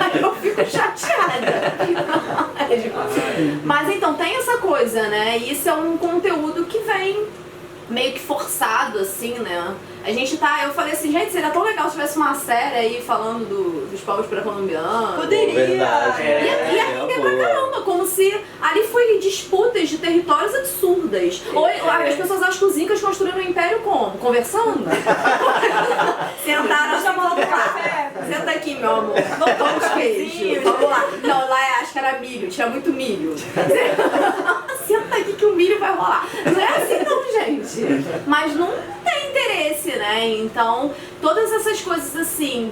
Speaker 3: Aí eu fico chateada. Mas então, tem essa coisa, né? E isso é um conteúdo que vem meio que forçado, assim, né? A gente eu falei assim, gente, seria tão legal se tivesse uma série aí falando dos povos pré-colombianos.
Speaker 2: Poderia.
Speaker 4: Verdade.
Speaker 3: E render pra caramba, como se ali foi disputas de territórios absurdas. Ou as pessoas acham que os incas construíram o império como? Conversando? Sentaram, chamando do café. Senta aqui, meu amor. Não toma os queijos. Vamos lá. Não, lá acho que era milho, tinha muito milho. Senta aqui que o milho vai rolar. Não é assim não, gente. Mas não tem interesse, né? Então, todas essas coisas assim,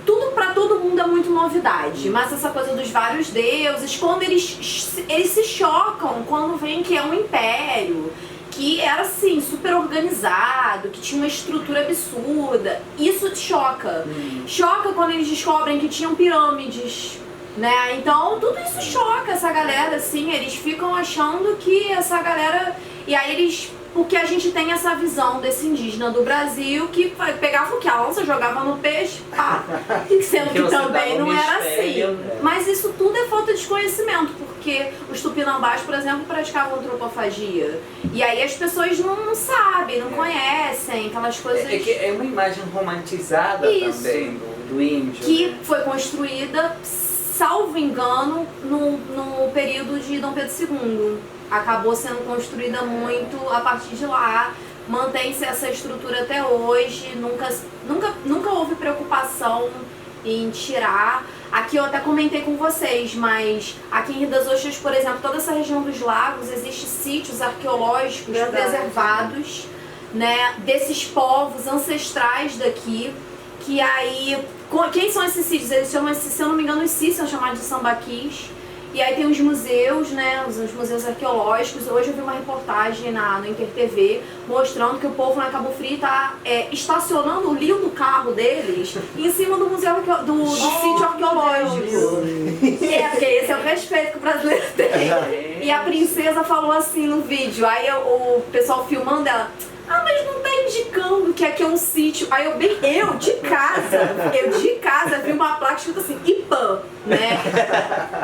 Speaker 3: tudo pra todo mundo é muito novidade, mas essa coisa dos vários deuses, quando eles se chocam quando vem que é um império, que era assim, super organizado, que tinha uma estrutura absurda, isso choca. Choca quando eles descobrem que tinham pirâmides, né? Então tudo isso choca essa galera, assim, eles ficam achando que essa galera... E aí eles... Porque a gente tem essa visão desse indígena do Brasil que pegava o que? A lança, jogava no peixe, pá. Sendo que também não era assim. Mas isso tudo é falta de conhecimento, porque os tupinambás, por exemplo, praticavam antropofagia. E aí as pessoas não sabem, não conhecem aquelas coisas...
Speaker 1: É que é uma imagem romantizada também do índio.
Speaker 3: Que
Speaker 1: né?
Speaker 3: foi construída, salvo engano, no período de Dom Pedro II. Acabou sendo construída muito a partir de lá, mantém-se essa estrutura até hoje, nunca houve preocupação em tirar. Aqui eu até comentei com vocês, mas aqui em Rio das Ostras, por exemplo, toda essa região dos lagos, existem sítios arqueológicos preservados, né, desses povos ancestrais daqui, que aí... Quem são esses sítios? Eles chamam, se eu não me engano, os sítios são chamados de sambaquis. E aí tem os museus, né, os museus arqueológicos. Hoje eu vi uma reportagem no Inter TV mostrando que o povo na Cabo Frio está estacionando o lindo carro deles em cima do museu do sítio arqueológico. Porque esse é o respeito que o brasileiro tem. E a princesa falou assim no vídeo, aí o pessoal filmando ela... mas não tá indicando que aqui é um sítio. Aí eu de casa vi uma placa escrita assim, IPAM, né?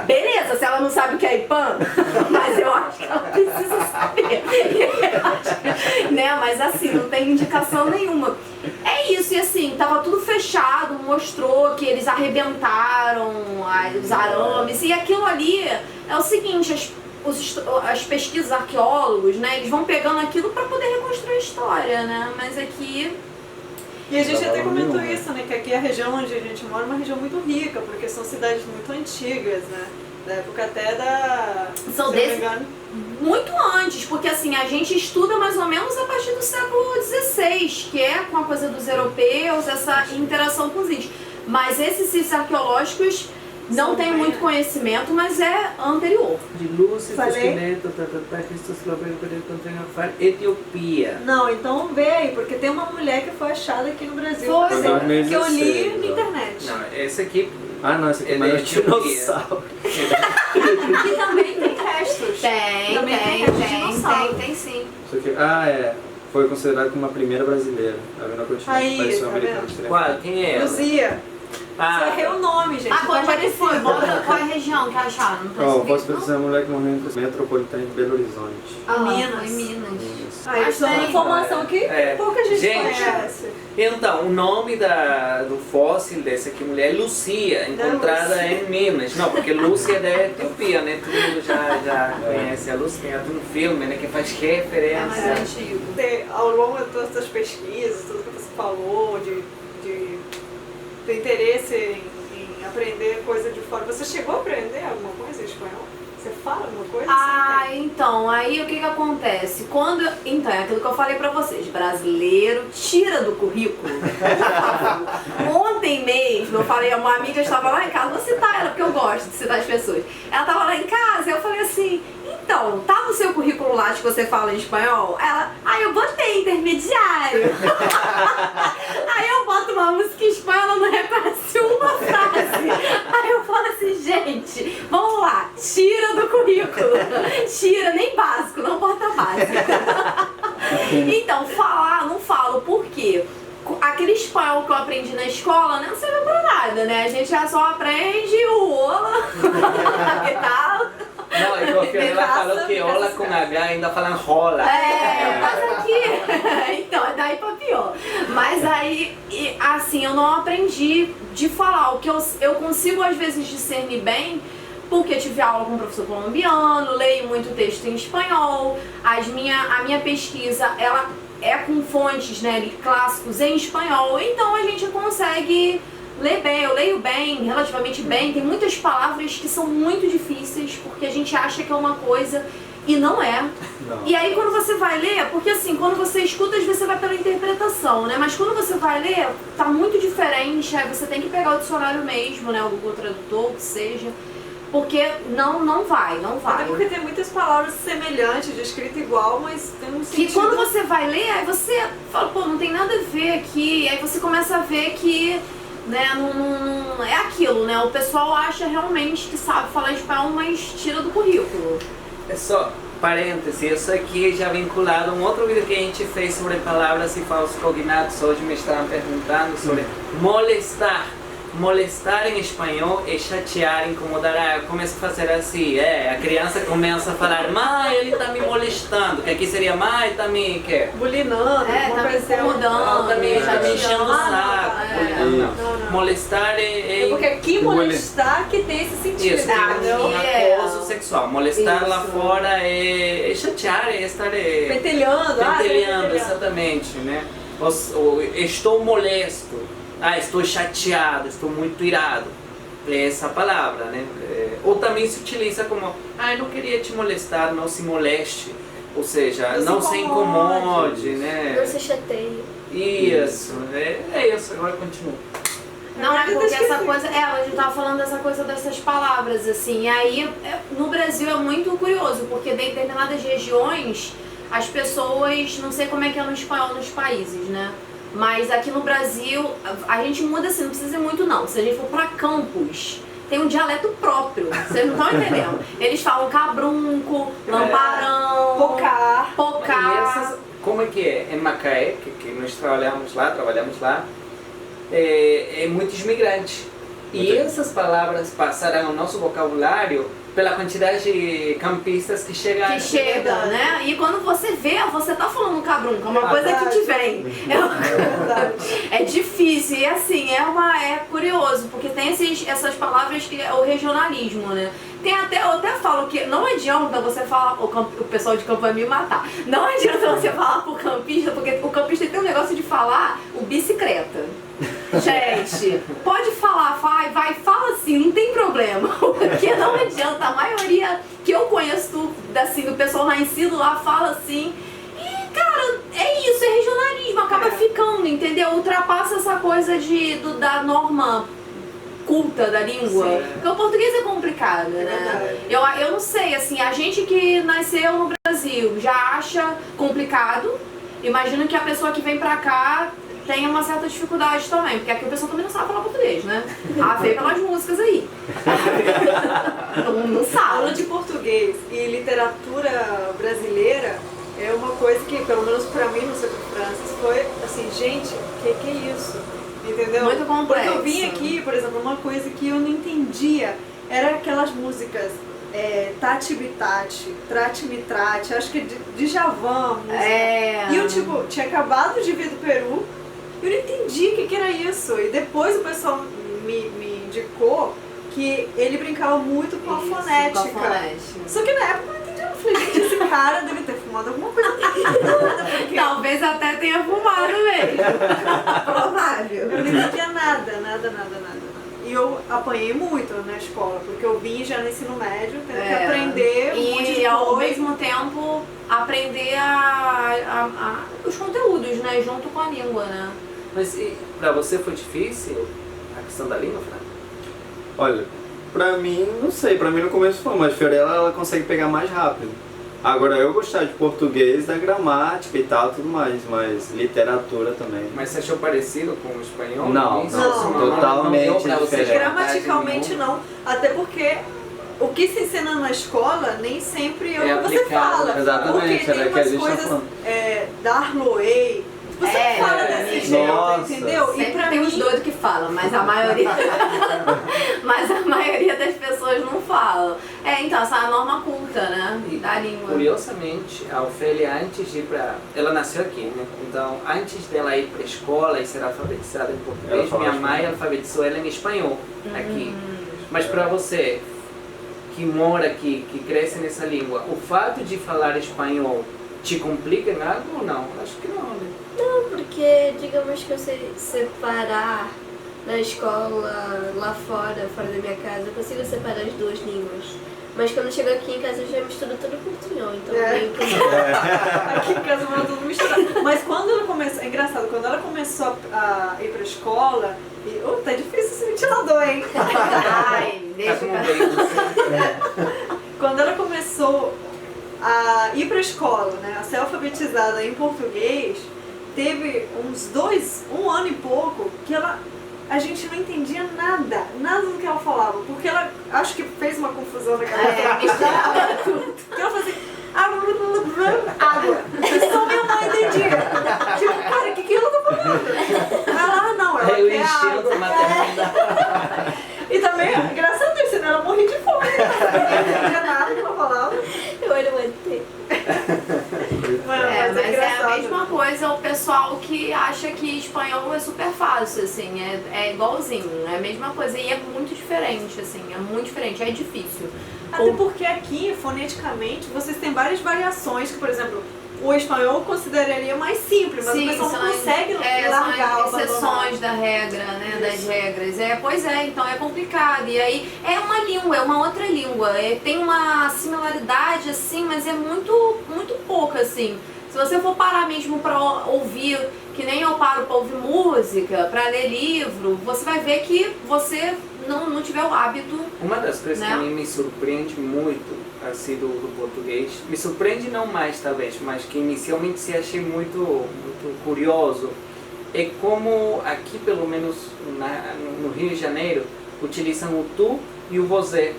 Speaker 3: Beleza, se ela não sabe o que Pan, mas eu acho que ela precisa saber. Né? Mas assim, não tem indicação nenhuma. É isso, e assim, tava tudo fechado, mostrou que eles arrebentaram os arames, e aquilo ali é o seguinte, as pesquisas arqueólogos, né, eles vão pegando aquilo para poder reconstruir a história, né, mas aqui...
Speaker 2: E a gente até comentou isso, né, que aqui a região onde a gente mora é uma região muito rica, porque são cidades muito antigas, né, da época até da...
Speaker 3: São muito antes, porque assim, a gente estuda mais ou menos a partir do século XVI, que é com a coisa dos europeus, essa interação com os índios. Mas esses sítios arqueológicos não tem muito conhecimento, mas é anterior.
Speaker 1: De Lúcia, esqueleto, Etiópia.
Speaker 2: Não, então vê aí, porque tem uma mulher que foi achada aqui no Brasil.
Speaker 3: Foi.
Speaker 2: Que eu li na internet.
Speaker 1: Não, esse aqui...
Speaker 4: Ah, não, esse aqui é mais dinossauro.
Speaker 2: Aqui também tem restos.
Speaker 3: Tem sim.
Speaker 4: Isso aqui, foi considerado como a primeira brasileira. Tá vendo a continente?
Speaker 2: Aí,
Speaker 4: Pareceu
Speaker 2: tá
Speaker 4: americano.
Speaker 2: vendo?
Speaker 1: Qual? Quem é ela?
Speaker 2: Luzia. Só que é o nome, gente.
Speaker 3: Ah,
Speaker 2: não
Speaker 3: onde é que foi?
Speaker 2: parecido.
Speaker 3: Qual é a região que acharam? Não
Speaker 4: Ó,
Speaker 3: parece
Speaker 4: posso
Speaker 3: que-
Speaker 4: precisar mulher que morreu em metropolitana de Belo Horizonte.
Speaker 3: Minas.
Speaker 2: Minas.
Speaker 3: Minas.
Speaker 2: Ah, isso é uma informação que pouca gente conhece.
Speaker 1: Então, o nome do fóssil dessa aqui mulher é Lucia, encontrada em Minas. Não, porque Lúcia é da Etiópia, né? Todo mundo já conhece a Lúcia, tem até um filme, né, que faz referência.
Speaker 3: antigo.
Speaker 2: Ao longo de todas as pesquisas, tudo que você falou, de ter interesse em aprender coisa de fora, você chegou a aprender alguma coisa em espanhol? Você fala alguma coisa?
Speaker 3: Ah, então, aí o que acontece? Então, é aquilo que eu falei pra vocês, brasileiro, tira do currículo. Por favor. Ontem mesmo, eu falei, uma amiga estava lá em casa, vou citar ela, porque eu gosto de citar as pessoas. Ela estava lá em casa, eu falei assim, então, tá no seu currículo lá que você fala em espanhol? Ela, eu botei intermediário. Aí eu boto uma música em espanhol, ela não reconhece uma frase. Aí eu falo assim, gente, vamos lá, tira do currículo. Tira, nem básico, não bota básico. Então, falar, não falo, por quê? Aquele espanhol que eu aprendi na escola, né, não serve pra nada, né? A gente já só aprende o ola, que tal?
Speaker 1: Não, é porque ela falou que ola com H ainda falam rola.
Speaker 3: Mas aqui, então, é daí pra pior. Mas aí, assim, eu não aprendi de falar. O que eu consigo às vezes discernir bem, porque eu tive aula com um professor colombiano, leio muito texto em espanhol, a minha pesquisa, ela é com fontes, né, clássicos em espanhol, então a gente consegue ler bem, eu leio bem, relativamente bem, tem muitas palavras que são muito difíceis, porque a gente acha que é uma coisa e não é.
Speaker 4: Não.
Speaker 3: E aí quando você vai ler, porque assim, quando você escuta, às vezes você vai pela interpretação, né, mas quando você vai ler, tá muito diferente, aí você tem que pegar o dicionário mesmo, né, o Google Tradutor, o que seja, porque não vai.
Speaker 2: Até porque tem muitas palavras semelhantes, de escrita igual, mas tem um sentido...
Speaker 3: Que quando você vai ler, aí você fala, pô, não tem nada a ver aqui, e aí você começa a ver que, né, não é aquilo, né, o pessoal acha realmente que sabe falar espanhol, mas tira do currículo.
Speaker 1: É só parêntese, isso aqui já vinculado a um outro vídeo que a gente fez sobre palavras e falsos cognatos. Hoje me estavam perguntando sobre molestar. Molestar em espanhol é chatear, incomodar. Eu começo a fazer assim, a criança começa a falar, mãe, ele tá me molestando, que aqui seria, mãe, tá me,
Speaker 2: bulinando,
Speaker 3: Tá me incomodando,
Speaker 1: tá me enchendo o saco.
Speaker 2: Não.
Speaker 1: Molestar é
Speaker 2: Porque aqui molestar que tem esse sentido,
Speaker 1: isso,
Speaker 2: entendeu?
Speaker 1: um acoso sexual. Molestar lá
Speaker 3: Isso.
Speaker 1: fora é chatear, é estar
Speaker 2: Pentelhando,
Speaker 1: pentelhando, exatamente, né? Estou molesto, estou chateado, estou muito irado. É essa palavra, né? Ou também se utiliza como, eu não queria te molestar, não se moleste. Ou seja, não se incomode, né?
Speaker 5: Não se chateia.
Speaker 1: Isso, é isso, agora continua.
Speaker 3: Não, é porque essa coisa, a gente tava falando dessa coisa dessas palavras, assim, e aí no Brasil é muito curioso, porque em determinadas regiões as pessoas, não sei como é que é no espanhol nos países, né? Mas aqui no Brasil, a gente muda assim, não precisa ir muito não. Se a gente for pra Campos, tem um dialeto próprio, vocês não estão entendendo. Eles falam cabrunco, lamparão,
Speaker 2: Pocar.
Speaker 3: pocar.
Speaker 1: Como é que é? Em Macaé, que nós trabalhamos lá, é muitos imigrantes. E essas palavras passaram ao nosso vocabulário pela quantidade de campistas que chegam.
Speaker 3: Que chega, né? E quando você vê, você tá falando cabrunca, uma coisa que te vem. É difícil, e assim, é curioso, porque tem essas palavras que é o regionalismo, né? Tem até, eu até falo que não adianta você falar, o pessoal de campo vai me matar, não adianta você falar pro campista, porque o campista tem um negócio de falar o bicicleta. Gente, pode falar, vai, fala assim, não tem problema, porque não adianta, a maioria que eu conheço, assim, do pessoal lá ensino lá, fala assim, e cara, é isso, é regionalismo, acaba ficando, entendeu? Ultrapassa essa coisa da norma culta da língua, porque o português é complicado, né? Eu não sei, assim, a gente que nasceu no Brasil já acha complicado, imagino que a pessoa que vem pra cá tem uma certa dificuldade também, porque aqui o pessoal também não sabe falar português, né? A ver pelas músicas aí. Todo mundo não sabe.
Speaker 2: Aula de português e literatura brasileira é uma coisa que, pelo menos pra mim, no Centro Francis, foi assim, gente, que é isso? Entendeu?
Speaker 3: Muito complexo.
Speaker 2: Porque eu vim aqui, por exemplo, uma coisa que eu não entendia era aquelas músicas Tati Bitati, Trate Me Trate, acho que é de Djavan, música. E eu, tipo, tinha acabado de vir do Peru, eu não entendi o que era isso. E depois o pessoal me indicou que ele brincava muito com a fonética.
Speaker 3: Com a fonética.
Speaker 2: Só que na época eu não entendi. Eu falei, gente, esse cara deve ter fumado alguma coisa. Porque
Speaker 3: talvez até tenha fumado mesmo. Provável.
Speaker 2: eu não entendia nada. E eu apanhei muito na escola, porque eu vim já no ensino médio, tendo que aprender um monte de coisa.
Speaker 3: E ao mesmo tempo aprender os conteúdos, né? Junto com a língua, né?
Speaker 1: Mas e pra você foi difícil a questão da língua, Fran?
Speaker 4: Olha, pra mim, não sei, pra mim no começo foi, mas a Fiorella ela consegue pegar mais rápido. Agora eu gostava de português, da gramática e tal, tudo mais, mas literatura também.
Speaker 1: Mas você achou parecido com o espanhol?
Speaker 4: Não,
Speaker 1: Isso?
Speaker 4: totalmente
Speaker 1: não deu pra você
Speaker 4: diferente.
Speaker 2: Gramaticalmente não, até porque o que se ensina na escola nem sempre é o que você
Speaker 1: aplicado,
Speaker 2: fala.
Speaker 4: exatamente,
Speaker 2: Porque tem
Speaker 4: era que a
Speaker 2: umas
Speaker 4: gente tá
Speaker 2: coisas,
Speaker 4: falando.
Speaker 2: Darloei, você não fala desse jeito,
Speaker 4: nossa.
Speaker 2: entendeu?
Speaker 3: Sempre
Speaker 2: E pra
Speaker 3: tem
Speaker 2: mim,
Speaker 3: uns doidos que falam, mas a maioria das pessoas não falam. Então, essa é a norma culta, né? Da língua.
Speaker 1: Curiosamente, a Ofélia, antes de ir pra... Ela nasceu aqui, né? Então, antes dela ir pra escola e ser alfabetizada em português, minha mãe alfabetizou ela em espanhol, aqui. Mas pra você, que mora aqui, que cresce nessa língua, o fato de falar espanhol te complica em algo ou não? Acho que não, né?
Speaker 5: Não, porque digamos que eu sei separar na escola, lá fora da minha casa, eu consigo separar as duas línguas. Mas quando eu chego aqui em casa eu já misturo tudo com portunhol, então meio que...
Speaker 2: aqui em casa vai tudo misturado. Mas quando ela começou, é engraçado, quando ela começou a ir pra escola, tá difícil esse ventilador, hein?
Speaker 3: Ai, deixa
Speaker 1: Tá com
Speaker 3: eu...
Speaker 1: bem,
Speaker 2: Quando ela começou a ir pra escola, né, a ser alfabetizada em português, teve um ano e pouco, que a gente não entendia nada do que ela falava, porque ela, acho que fez uma confusão na cabeça.
Speaker 3: Misturava tudo.
Speaker 2: Porque ela fazia água. Só minha mãe entendia. Tipo, cara, o que ela tá falando? Ela, não, ela
Speaker 1: eu
Speaker 2: quer
Speaker 1: enchendo
Speaker 2: água.
Speaker 1: a maternidade.
Speaker 2: E também, graças a Deus, senão ela morria de fome. Não entendia nada que ela falava.
Speaker 5: Eu era uma ET.
Speaker 2: Mas
Speaker 3: Mas é a
Speaker 2: engraçado.
Speaker 3: mesma coisa o pessoal que acha que espanhol é super fácil, assim, é igualzinho, é a mesma coisa e é muito diferente, assim, é muito diferente, é difícil.
Speaker 2: Até porque aqui, foneticamente, vocês têm várias variações que, por exemplo, o espanhol eu consideraria mais simples, mas o pessoal não consegue largar
Speaker 3: são as exceções da regra, né, das regras. Pois é, então é complicado. E aí é uma língua, é uma outra língua. Tem uma similaridade, assim, mas é muito, muito pouca, assim. Se você for parar mesmo pra ouvir, que nem eu paro pra ouvir música, pra ler livro, você vai ver que você não tiver o hábito.
Speaker 1: Uma das coisas
Speaker 3: né?
Speaker 1: que a mim me surpreende muito, assim, do português, me surpreende não mais talvez, mas que inicialmente se achei muito curioso, é como aqui, pelo menos no Rio de Janeiro, utilizam o tu e o você,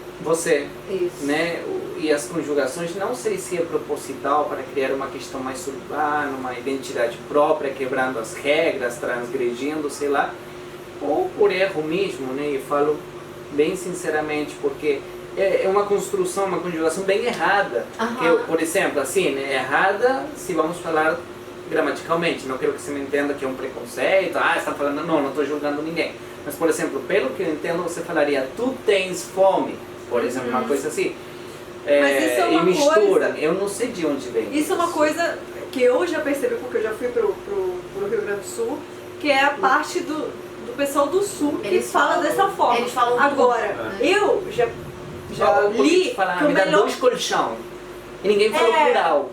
Speaker 3: Isso.
Speaker 1: né? E as conjugações, não sei se é proposital para criar uma questão mais urbana, uma identidade própria, quebrando as regras, transgredindo, sei lá, ou por erro mesmo, né? Eu falo bem sinceramente, porque é uma construção, uma conjugação bem errada.
Speaker 3: Aham.
Speaker 1: Que, por exemplo, assim, né, errada se vamos falar gramaticalmente. Não quero que você me entenda que é um preconceito. Ah, você está falando, não estou julgando ninguém. Mas, por exemplo, pelo que eu entendo, você falaria, tu tens fome, por exemplo, uma coisa assim.
Speaker 2: Mas isso é uma
Speaker 1: e mistura.
Speaker 2: coisa-
Speaker 1: Eu não sei de onde vem.
Speaker 2: Isso é uma coisa que eu já percebi, porque eu já fui pro Rio Grande do Sul, que é a parte do pessoal do Sul que
Speaker 3: Eles
Speaker 2: fala
Speaker 3: falam-
Speaker 2: dessa forma.
Speaker 3: eles falam
Speaker 2: Agora,
Speaker 3: tudo,
Speaker 2: eu já
Speaker 1: Ou
Speaker 2: li
Speaker 1: te falar,
Speaker 2: que o
Speaker 1: me dá
Speaker 2: melhor...
Speaker 1: 2 colchão. E ninguém falou
Speaker 2: É.
Speaker 1: plural.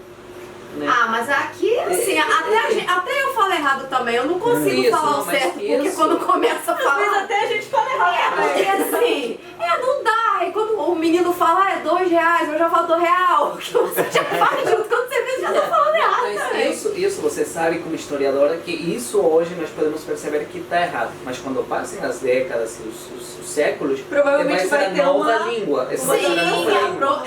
Speaker 1: Né?
Speaker 3: Ah, mas aqui, assim, até eu falo errado também. Eu não consigo
Speaker 1: Isso,
Speaker 3: falar
Speaker 1: não,
Speaker 3: o
Speaker 1: mas
Speaker 3: certo, porque
Speaker 1: isso-
Speaker 3: quando começa a
Speaker 2: Às vezes
Speaker 3: falar...
Speaker 2: até a gente fala errado.
Speaker 3: Porque assim, não dá. E quando o menino fala, é R$2, eu já falo R$1. Que você já faz junto. Quando você vê, já tá falando errado também.
Speaker 1: Mas isso você sabe como historiadora que isso hoje nós podemos perceber que está errado. Mas quando passem as décadas e os séculos,
Speaker 2: Provavelmente
Speaker 1: vai ser
Speaker 2: vai
Speaker 1: a
Speaker 2: ter
Speaker 1: nova
Speaker 2: uma-
Speaker 1: língua. Essa
Speaker 3: Sim,
Speaker 1: será a nova língua.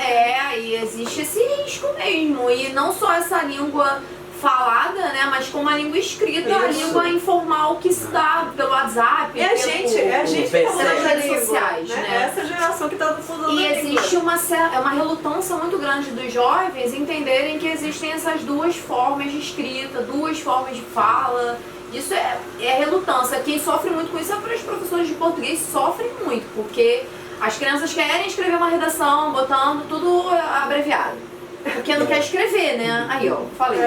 Speaker 3: e existe esse risco mesmo. E não só essa língua falada, né, mas como a língua escrita, a
Speaker 1: Isso.
Speaker 3: língua informal que se dá pelo WhatsApp,
Speaker 2: É a gente que tá
Speaker 1: pelas
Speaker 2: mudando a
Speaker 3: redes
Speaker 2: língua,
Speaker 3: sociais, né?
Speaker 2: Essa geração que tá mudando
Speaker 3: E
Speaker 2: a língua.
Speaker 3: existe uma relutância muito grande dos jovens entenderem que existem essas duas formas de escrita, duas formas de fala. Isso é relutância. Quem sofre muito com isso é para os professores de português, sofrem muito, porque as crianças querem escrever uma redação botando tudo abreviado. Porque não quer escrever, né? Aí, ó, falei.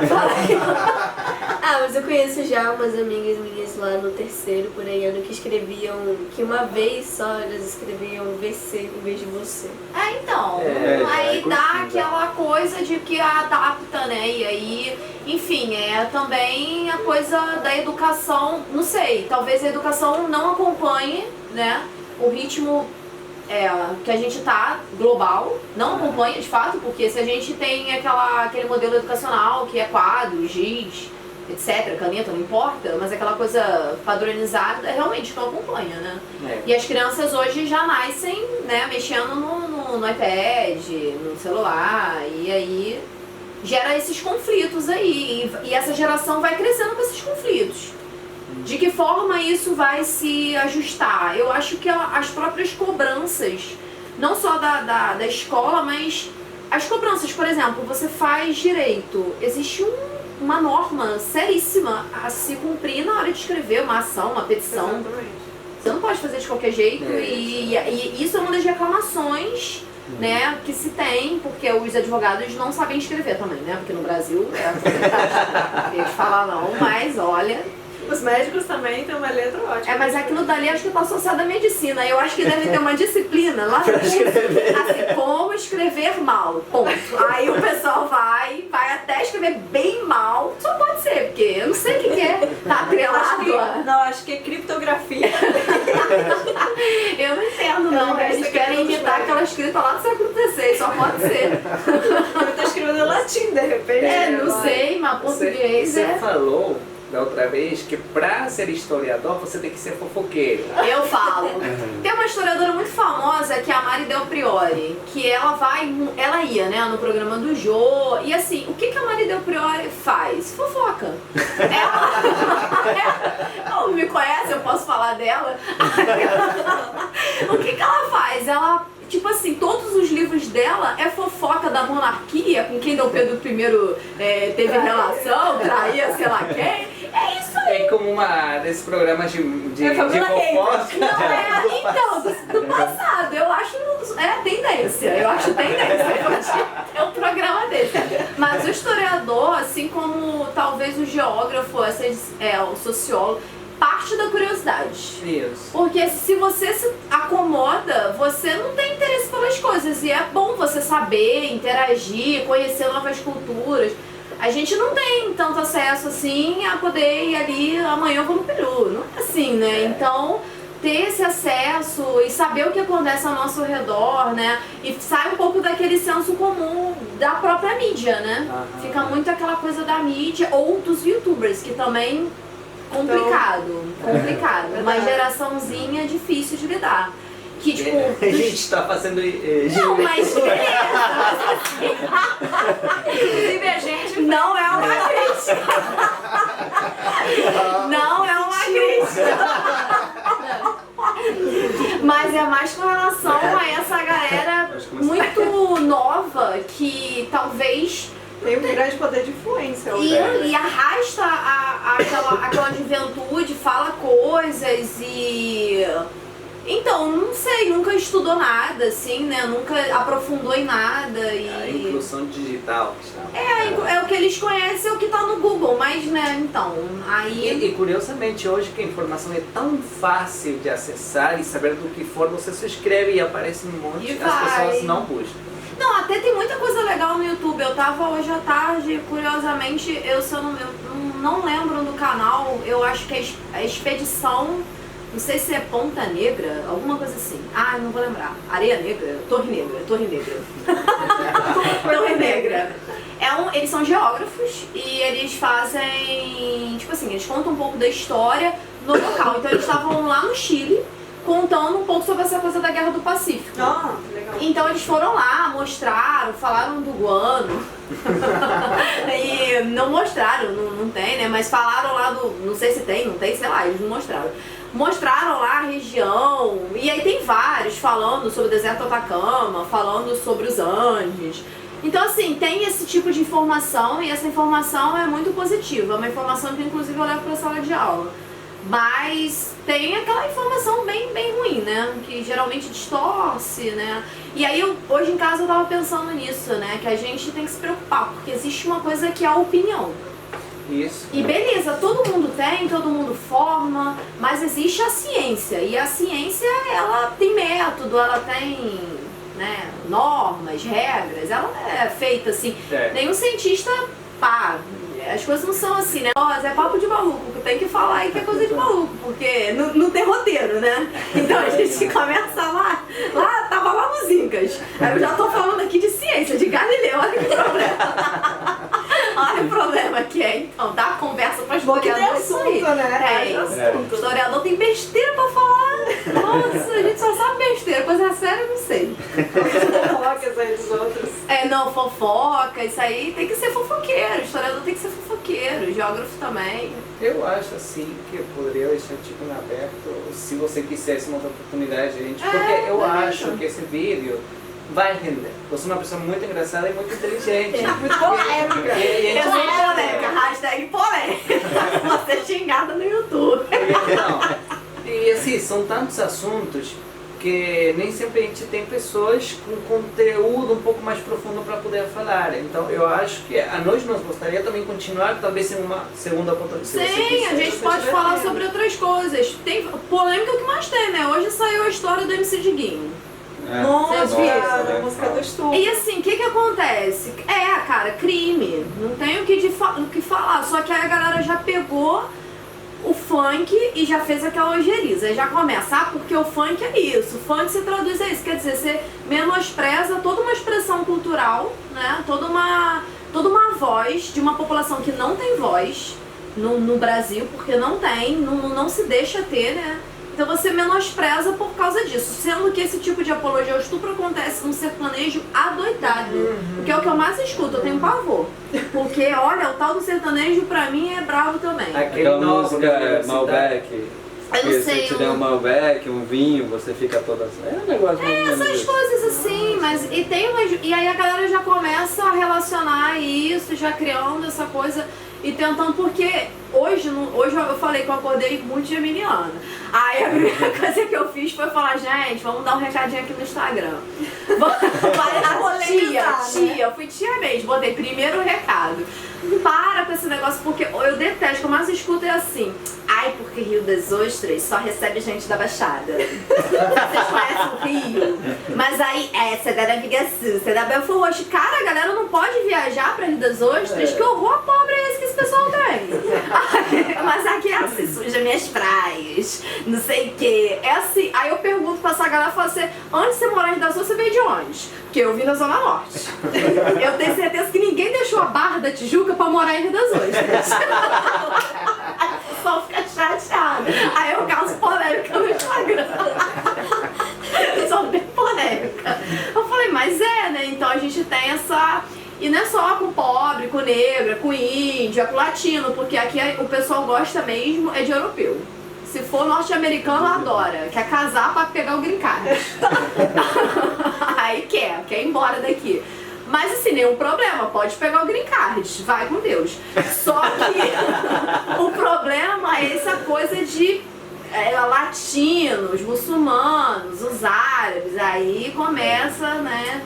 Speaker 3: Falei.
Speaker 5: Ah, mas eu conheço já umas amigas minhas lá no terceiro, por aí, ano, que escreviam, que uma vez só elas escreviam VC em vez de você.
Speaker 3: Então,
Speaker 4: já
Speaker 3: aí
Speaker 4: é
Speaker 3: dá
Speaker 4: costume,
Speaker 3: aquela coisa de que adapta, né? E aí, enfim, é também a coisa da educação, não sei, talvez a educação não acompanhe, né? O ritmo que a gente tá global, não acompanha de fato, porque se a gente tem aquele modelo educacional que é quadro, giz, etc, caneta, não importa, mas aquela coisa padronizada realmente não acompanha, né?
Speaker 1: É.
Speaker 3: E as crianças hoje já nascem, né, mexendo no iPad, no celular, e aí gera esses conflitos aí, e essa geração vai crescendo com esses conflitos. De que forma isso vai se ajustar? Eu acho que as próprias cobranças, não só da escola, mas as cobranças, por exemplo, você faz direito, existe uma norma seríssima a se cumprir na hora de escrever uma ação, uma petição.
Speaker 2: Exatamente.
Speaker 3: Você não pode fazer de qualquer jeito,
Speaker 1: É.
Speaker 3: e isso é uma das reclamações, né, que se tem, porque os advogados não sabem escrever também, né? Porque no Brasil não queria falar não, mas olha...
Speaker 2: Os médicos também têm uma letra ótima.
Speaker 3: mas aquilo dali acho que está associado à medicina. Eu acho que deve ter uma disciplina lá no curso, assim, como escrever mal, ponto. Aí o pessoal vai até escrever bem mal. Só pode ser, porque eu não sei o que é. Tá atrelado a...
Speaker 2: Acho que é criptografia.
Speaker 3: Eu não entendo, não.
Speaker 2: É,
Speaker 3: Eles
Speaker 2: isso
Speaker 3: querem
Speaker 2: é
Speaker 3: imitar aquela escrita lá do século XVI, só pode ser.
Speaker 2: Eu tô escrevendo em latim, de repente.
Speaker 3: Não sei, mas português
Speaker 1: Você
Speaker 3: é...
Speaker 1: falou da outra vez que pra ser historiador você tem que ser fofoqueiro.
Speaker 3: Eu falo. Tem uma historiadora muito famosa que é a Mari Del Priori, que ela ia, né, no programa do Jô, e assim, o que a Mari Del Priori faz? Fofoca. Ela me conhece, eu posso falar dela. O que ela faz? Ela, tipo assim, todos os livros dela é fofoca da monarquia, com quem Dom Pedro I teve relação, traía sei lá quem. É isso aí.
Speaker 1: É como uma desses programas de
Speaker 2: Fabiola
Speaker 1: fofoca.
Speaker 3: Não, então, do passado, eu acho, tendência, eu acho tendência, é um programa desse. Mas o historiador, assim como talvez o geógrafo, o sociólogo, parte da curiosidade.
Speaker 1: Isso.
Speaker 3: Porque se você se acomoda, você não tem interesse pelas coisas, e é bom você saber, interagir, conhecer novas culturas. A gente não tem tanto acesso assim a poder ir ali, amanhã eu vou no Peru. Não é assim, né? Então, ter esse acesso e saber o que acontece ao nosso redor, né? E sai um pouco daquele senso comum da própria mídia, né?
Speaker 1: Aham.
Speaker 3: Fica muito aquela coisa da mídia ou dos youtubers, que também complicado. Uma geraçãozinha difícil de lidar. Que tipo.
Speaker 1: A gente tá fazendo.
Speaker 3: Não, mas
Speaker 2: Inclusive a gente
Speaker 3: não é uma crítica. Não é uma crítica. Mas é mais com relação a essa galera que talvez
Speaker 2: Tem um grande poder de influência hoje.
Speaker 3: e arrasta aquela juventude, fala coisas e... Então, não sei, nunca estudou nada, assim, né? Nunca aprofundou em nada e...
Speaker 1: A inclusão digital.
Speaker 3: É o que eles conhecem, é o que tá no Google, mas, né, então, aí...
Speaker 1: E curiosamente, hoje que a informação é tão fácil de acessar e saber do que for, você se inscreve e aparece um monte,
Speaker 3: E
Speaker 1: as
Speaker 3: vai.
Speaker 1: pessoas não buscam.
Speaker 3: Não, até tem muita coisa legal no YouTube. Eu tava hoje à tarde, curiosamente, eu não lembro do canal, eu acho que é a Expedição, não sei se é Ponta Negra, alguma coisa assim. Ah, não vou lembrar. Areia Negra? Torre Negra. Torre Negra. Eles são geógrafos e eles fazem, tipo assim, eles contam um pouco da história no local. Então eles estavam lá no Chile, contando um pouco sobre essa coisa da Guerra do Pacífico.
Speaker 2: Ah, legal.
Speaker 3: Então eles foram lá, mostraram, falaram do guano. E não mostraram, não tem, né? Mas falaram lá do... Não sei se tem, não tem, sei lá, eles não mostraram. Mostraram lá a região, e aí tem vários falando sobre o deserto do Atacama, falando sobre os Andes. Então assim, tem esse tipo de informação e essa informação é muito positiva. É uma informação que inclusive eu levo para a sala de aula. Mas tem aquela informação bem ruim, né? Que geralmente distorce, né? E aí, hoje em casa eu tava pensando nisso, né? Que a gente tem que se preocupar, porque existe uma coisa que é a opinião.
Speaker 1: Isso.
Speaker 3: E beleza, todo mundo tem, todo mundo forma, mas existe a ciência. E a ciência, ela tem método, ela tem, né, normas, regras, ela é feita assim. Nenhum cientista, pá, as coisas não são assim, né? Nossa, é papo de maluco, tem que falar aí que é coisa de maluco, porque não tem roteiro, né? Então a gente começa lá tava lá nos Incas. Aí eu já tô falando aqui de ciência, de Galileu, olha que problema. Olha o problema que é, então, dá conversa pra historiador isso aí.
Speaker 2: Né?
Speaker 3: O historiador tem besteira pra falar. Nossa, a gente só sabe besteira, coisa séria eu não sei.
Speaker 2: Fofocas aí dos outros.
Speaker 3: Não, fofoca, isso aí tem que ser fofoqueiro, o historiador tem que ser fofoqueiro, geógrafo também.
Speaker 1: Eu acho assim que eu poderia deixar tipo em aberto se você quisesse uma outra oportunidade, gente. Porque eu acho que esse vídeo vai render. Você é uma pessoa muito engraçada e muito inteligente.
Speaker 2: Muito polêmica.
Speaker 3: Eu sou polêmica, hashtag polêmica. Você é xingada no YouTube.
Speaker 1: E assim, são tantos assuntos que nem sempre a gente tem pessoas com conteúdo um pouco mais profundo para poder falar. Então eu acho que a nós gostaria também continuar, talvez em uma segunda oportunidade.
Speaker 3: Sim, a gente pode falar sobre outras coisas. Tem polêmica que mais tem, né? Hoje saiu a história do MC Diguinho.
Speaker 2: Nossa,
Speaker 3: viram?
Speaker 2: a música do estupro.
Speaker 3: E assim, o que acontece? Cara, crime. Não tem o que falar. Só que aí a galera já pegou o funk e já fez aquela ojeriza. Já começa, porque o funk é isso. O funk se traduz a isso. Quer dizer, você menospreza toda uma expressão cultural, né? Toda uma voz de uma população que não tem voz no Brasil, porque não tem, não se deixa ter, né? Então você menospreza por causa disso, sendo que esse tipo de apologia ao estupro acontece num sertanejo adoidado, que é o que eu mais escuto, eu tenho pavor. Porque, olha, o tal do sertanejo pra mim é bravo também.
Speaker 4: Aquela música Malbec.
Speaker 3: Eu não sei,
Speaker 4: Se te der um Malbec, um vinho, você fica toda assim. É um negócio meio
Speaker 3: essas coisas assim, mas e aí a galera já começa a relacionar isso, já criando essa coisa e tentando, porque hoje eu falei que eu acordei muito geminiana. Aí a primeira coisa que eu fiz foi falar, gente, vamos dar um recadinho aqui no Instagram. Tia, eu fui tia mesmo, botei primeiro recado. Para com esse negócio, porque eu detesto, o que eu mais escuto é assim. Ai, porque Rio das Ostras só recebe gente da Baixada. Vocês conhecem o Rio? Mas aí, você é da Navigação, você é da Belfort Roxo. Cara, a galera não pode viajar pra Rio das Ostras, que horror pobre é esse que esse pessoal tem? Mas aqui é assim, suja minhas praias, não sei o que. É assim, aí eu pergunto pra essa galera, falo assim, antes de você morar em Rio das Ostras, você veio de onde? Porque eu vim da Zona Norte. Eu tenho certeza que ninguém deixou a Barra da Tijuca pra morar em Rio das Ostras. O pessoal fica chateado. Aí eu causo polêmica no Instagram. Eu sou bem polêmica. Eu falei, mas né? Então a gente tem essa... E não é só com pobre, com negro, com índio, com latino, porque aqui o pessoal gosta mesmo é de europeu. Se for norte-americano, adora. Quer casar pra pegar o green card. Aí quer ir embora daqui. Mas assim, nenhum problema, pode pegar o green card, vai com Deus. Só que o problema é essa coisa de latinos, muçulmanos, os árabes, aí começa, né,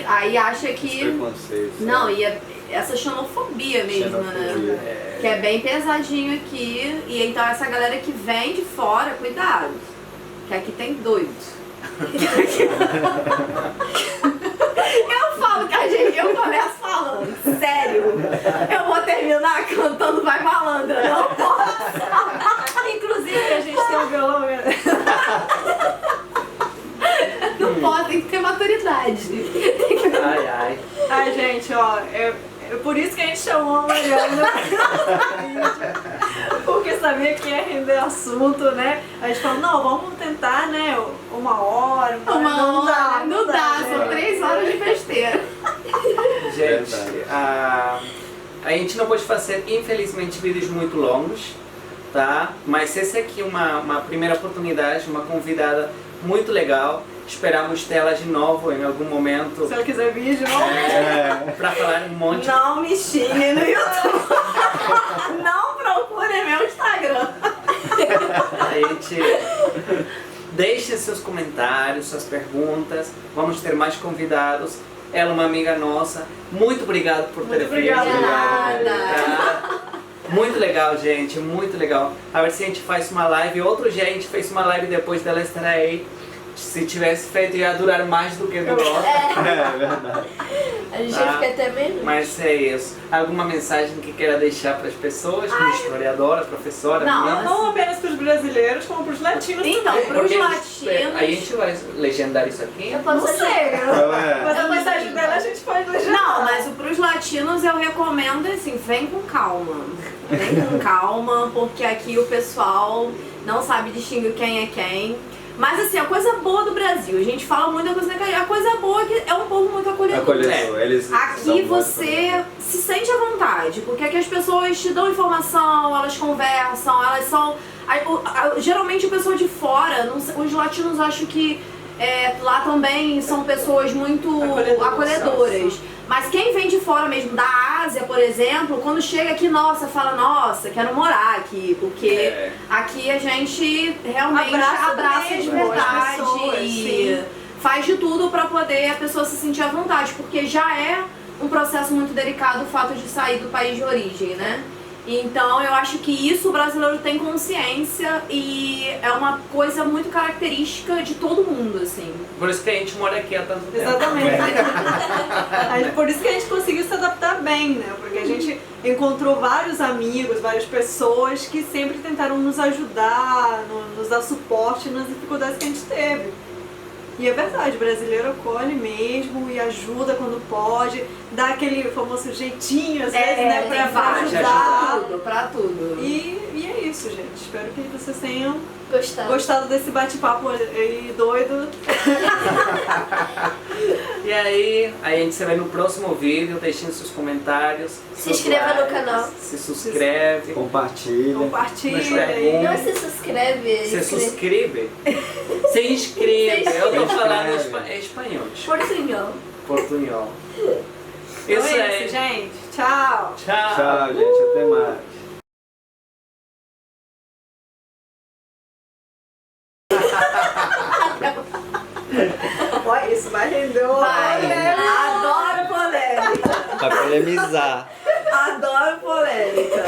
Speaker 3: aí acha que...
Speaker 4: Preconceitos.
Speaker 3: Não, e essa xenofobia mesmo, né? Que é bem pesadinho aqui, e então essa galera que vem de fora, cuidado, que aqui tem doido. Eu falo que eu começo falando, sério, eu vou terminar cantando Vai Malandra, não posso.
Speaker 2: Inclusive, a gente tem um violão.
Speaker 3: Não pode, tem que ter maturidade.
Speaker 1: Ai.
Speaker 2: Ai, gente, ó, é por isso que a gente chamou a Mariana. Porque sabia que ia render assunto, né? A gente falou, não, vamos tentar, né, 1 hora.
Speaker 3: Não dá,
Speaker 2: né?
Speaker 3: são 3 horas de besteira.
Speaker 1: Gente, a gente não pode fazer, infelizmente, vídeos muito longos, tá? Mas essa aqui é uma primeira oportunidade, uma convidada muito legal. Esperamos tê-la de novo em algum momento.
Speaker 2: Se ela quiser vídeo, não.
Speaker 1: Pra falar um monte.
Speaker 3: Não me xinguem no YouTube. Não procurem meu Instagram.
Speaker 1: A gente deixe seus comentários, suas perguntas. Vamos ter mais convidados. Ela é uma amiga nossa. Muito obrigado por ter
Speaker 2: Muito
Speaker 1: vindo.
Speaker 2: obrigada.
Speaker 1: Tá? Muito legal, gente. Muito legal. A ver se a gente faz uma live. Outro dia a gente fez uma live depois dela estar aí. Se tivesse feito, ia durar mais do que durou.
Speaker 4: É verdade.
Speaker 5: A gente ia ficar até menos.
Speaker 1: Mas é isso. Alguma mensagem que queira deixar para as pessoas, como historiadora, professora?
Speaker 3: Não,
Speaker 1: amiga?
Speaker 2: Não apenas para os brasileiros, como para os latinos
Speaker 3: Então,
Speaker 2: também.
Speaker 3: pros
Speaker 1: Porque
Speaker 3: latinos.
Speaker 1: Aí a gente vai legendar isso aqui?
Speaker 5: Eu
Speaker 3: Não
Speaker 5: posso
Speaker 3: sei.
Speaker 2: Mas a mensagem dela a gente pode legendar.
Speaker 3: Não, mas pros latinos eu recomendo assim, vem com calma. Vem com calma, porque aqui o pessoal não sabe distinguir quem é quem. Mas assim, a coisa boa do Brasil, a gente fala muito da coisa negativa, a coisa boa é que é um povo muito acolhedor.
Speaker 4: Acolhedor, eles
Speaker 3: Aqui
Speaker 4: são muito
Speaker 3: você se sente à vontade, porque aqui as pessoas te dão informação, elas conversam, elas são... geralmente a pessoa de fora, os latinos acho que lá também são pessoas muito acolhedoras. Mas quem vem de fora mesmo, da Ásia, por exemplo, quando chega aqui, nossa, fala, nossa, quero morar aqui, porque aqui a gente realmente abraça de
Speaker 2: mesmo
Speaker 3: verdade
Speaker 2: as pessoas,
Speaker 3: e
Speaker 2: sim.
Speaker 3: faz de tudo pra poder a pessoa se sentir à vontade, porque já é um processo muito delicado o fato de sair do país de origem, né? Então eu acho que isso o brasileiro tem consciência e é uma coisa muito característica de todo mundo, assim.
Speaker 1: Por isso que a gente mora aqui há tanto tempo.
Speaker 2: Exatamente. Por isso que a gente conseguiu se adaptar bem, né? Porque a gente encontrou vários amigos, várias pessoas que sempre tentaram nos ajudar, nos dar suporte nas dificuldades que a gente teve. E é verdade, o brasileiro acolhe mesmo e ajuda quando pode, dá aquele famoso jeitinho às vezes, né, pra ajudar.
Speaker 3: Pra tudo.
Speaker 2: E é isso, gente. Espero que vocês tenham
Speaker 5: Gostava.
Speaker 2: gostado desse bate-papo aí doido.
Speaker 1: E aí, a gente se vê no próximo vídeo, deixem seus comentários.
Speaker 5: Se inscreva no canal.
Speaker 1: Se suscreve.
Speaker 4: Compartilha.
Speaker 2: Compartilha
Speaker 1: Mas
Speaker 2: aí.
Speaker 5: Não se suscreve.
Speaker 1: Se suscreve. Se inscreve. Eu tô falando
Speaker 4: inscreve.
Speaker 1: espanhol.
Speaker 5: Portunhol.
Speaker 1: Portunhol.
Speaker 2: Então
Speaker 1: Isso
Speaker 2: é isso, gente. Tchau.
Speaker 1: Tchau.
Speaker 4: Tchau, gente. Até mais.
Speaker 2: Olha, isso vai render uma
Speaker 3: Adoro polêmica.
Speaker 4: Pra polemizar.
Speaker 3: Adoro polêmica.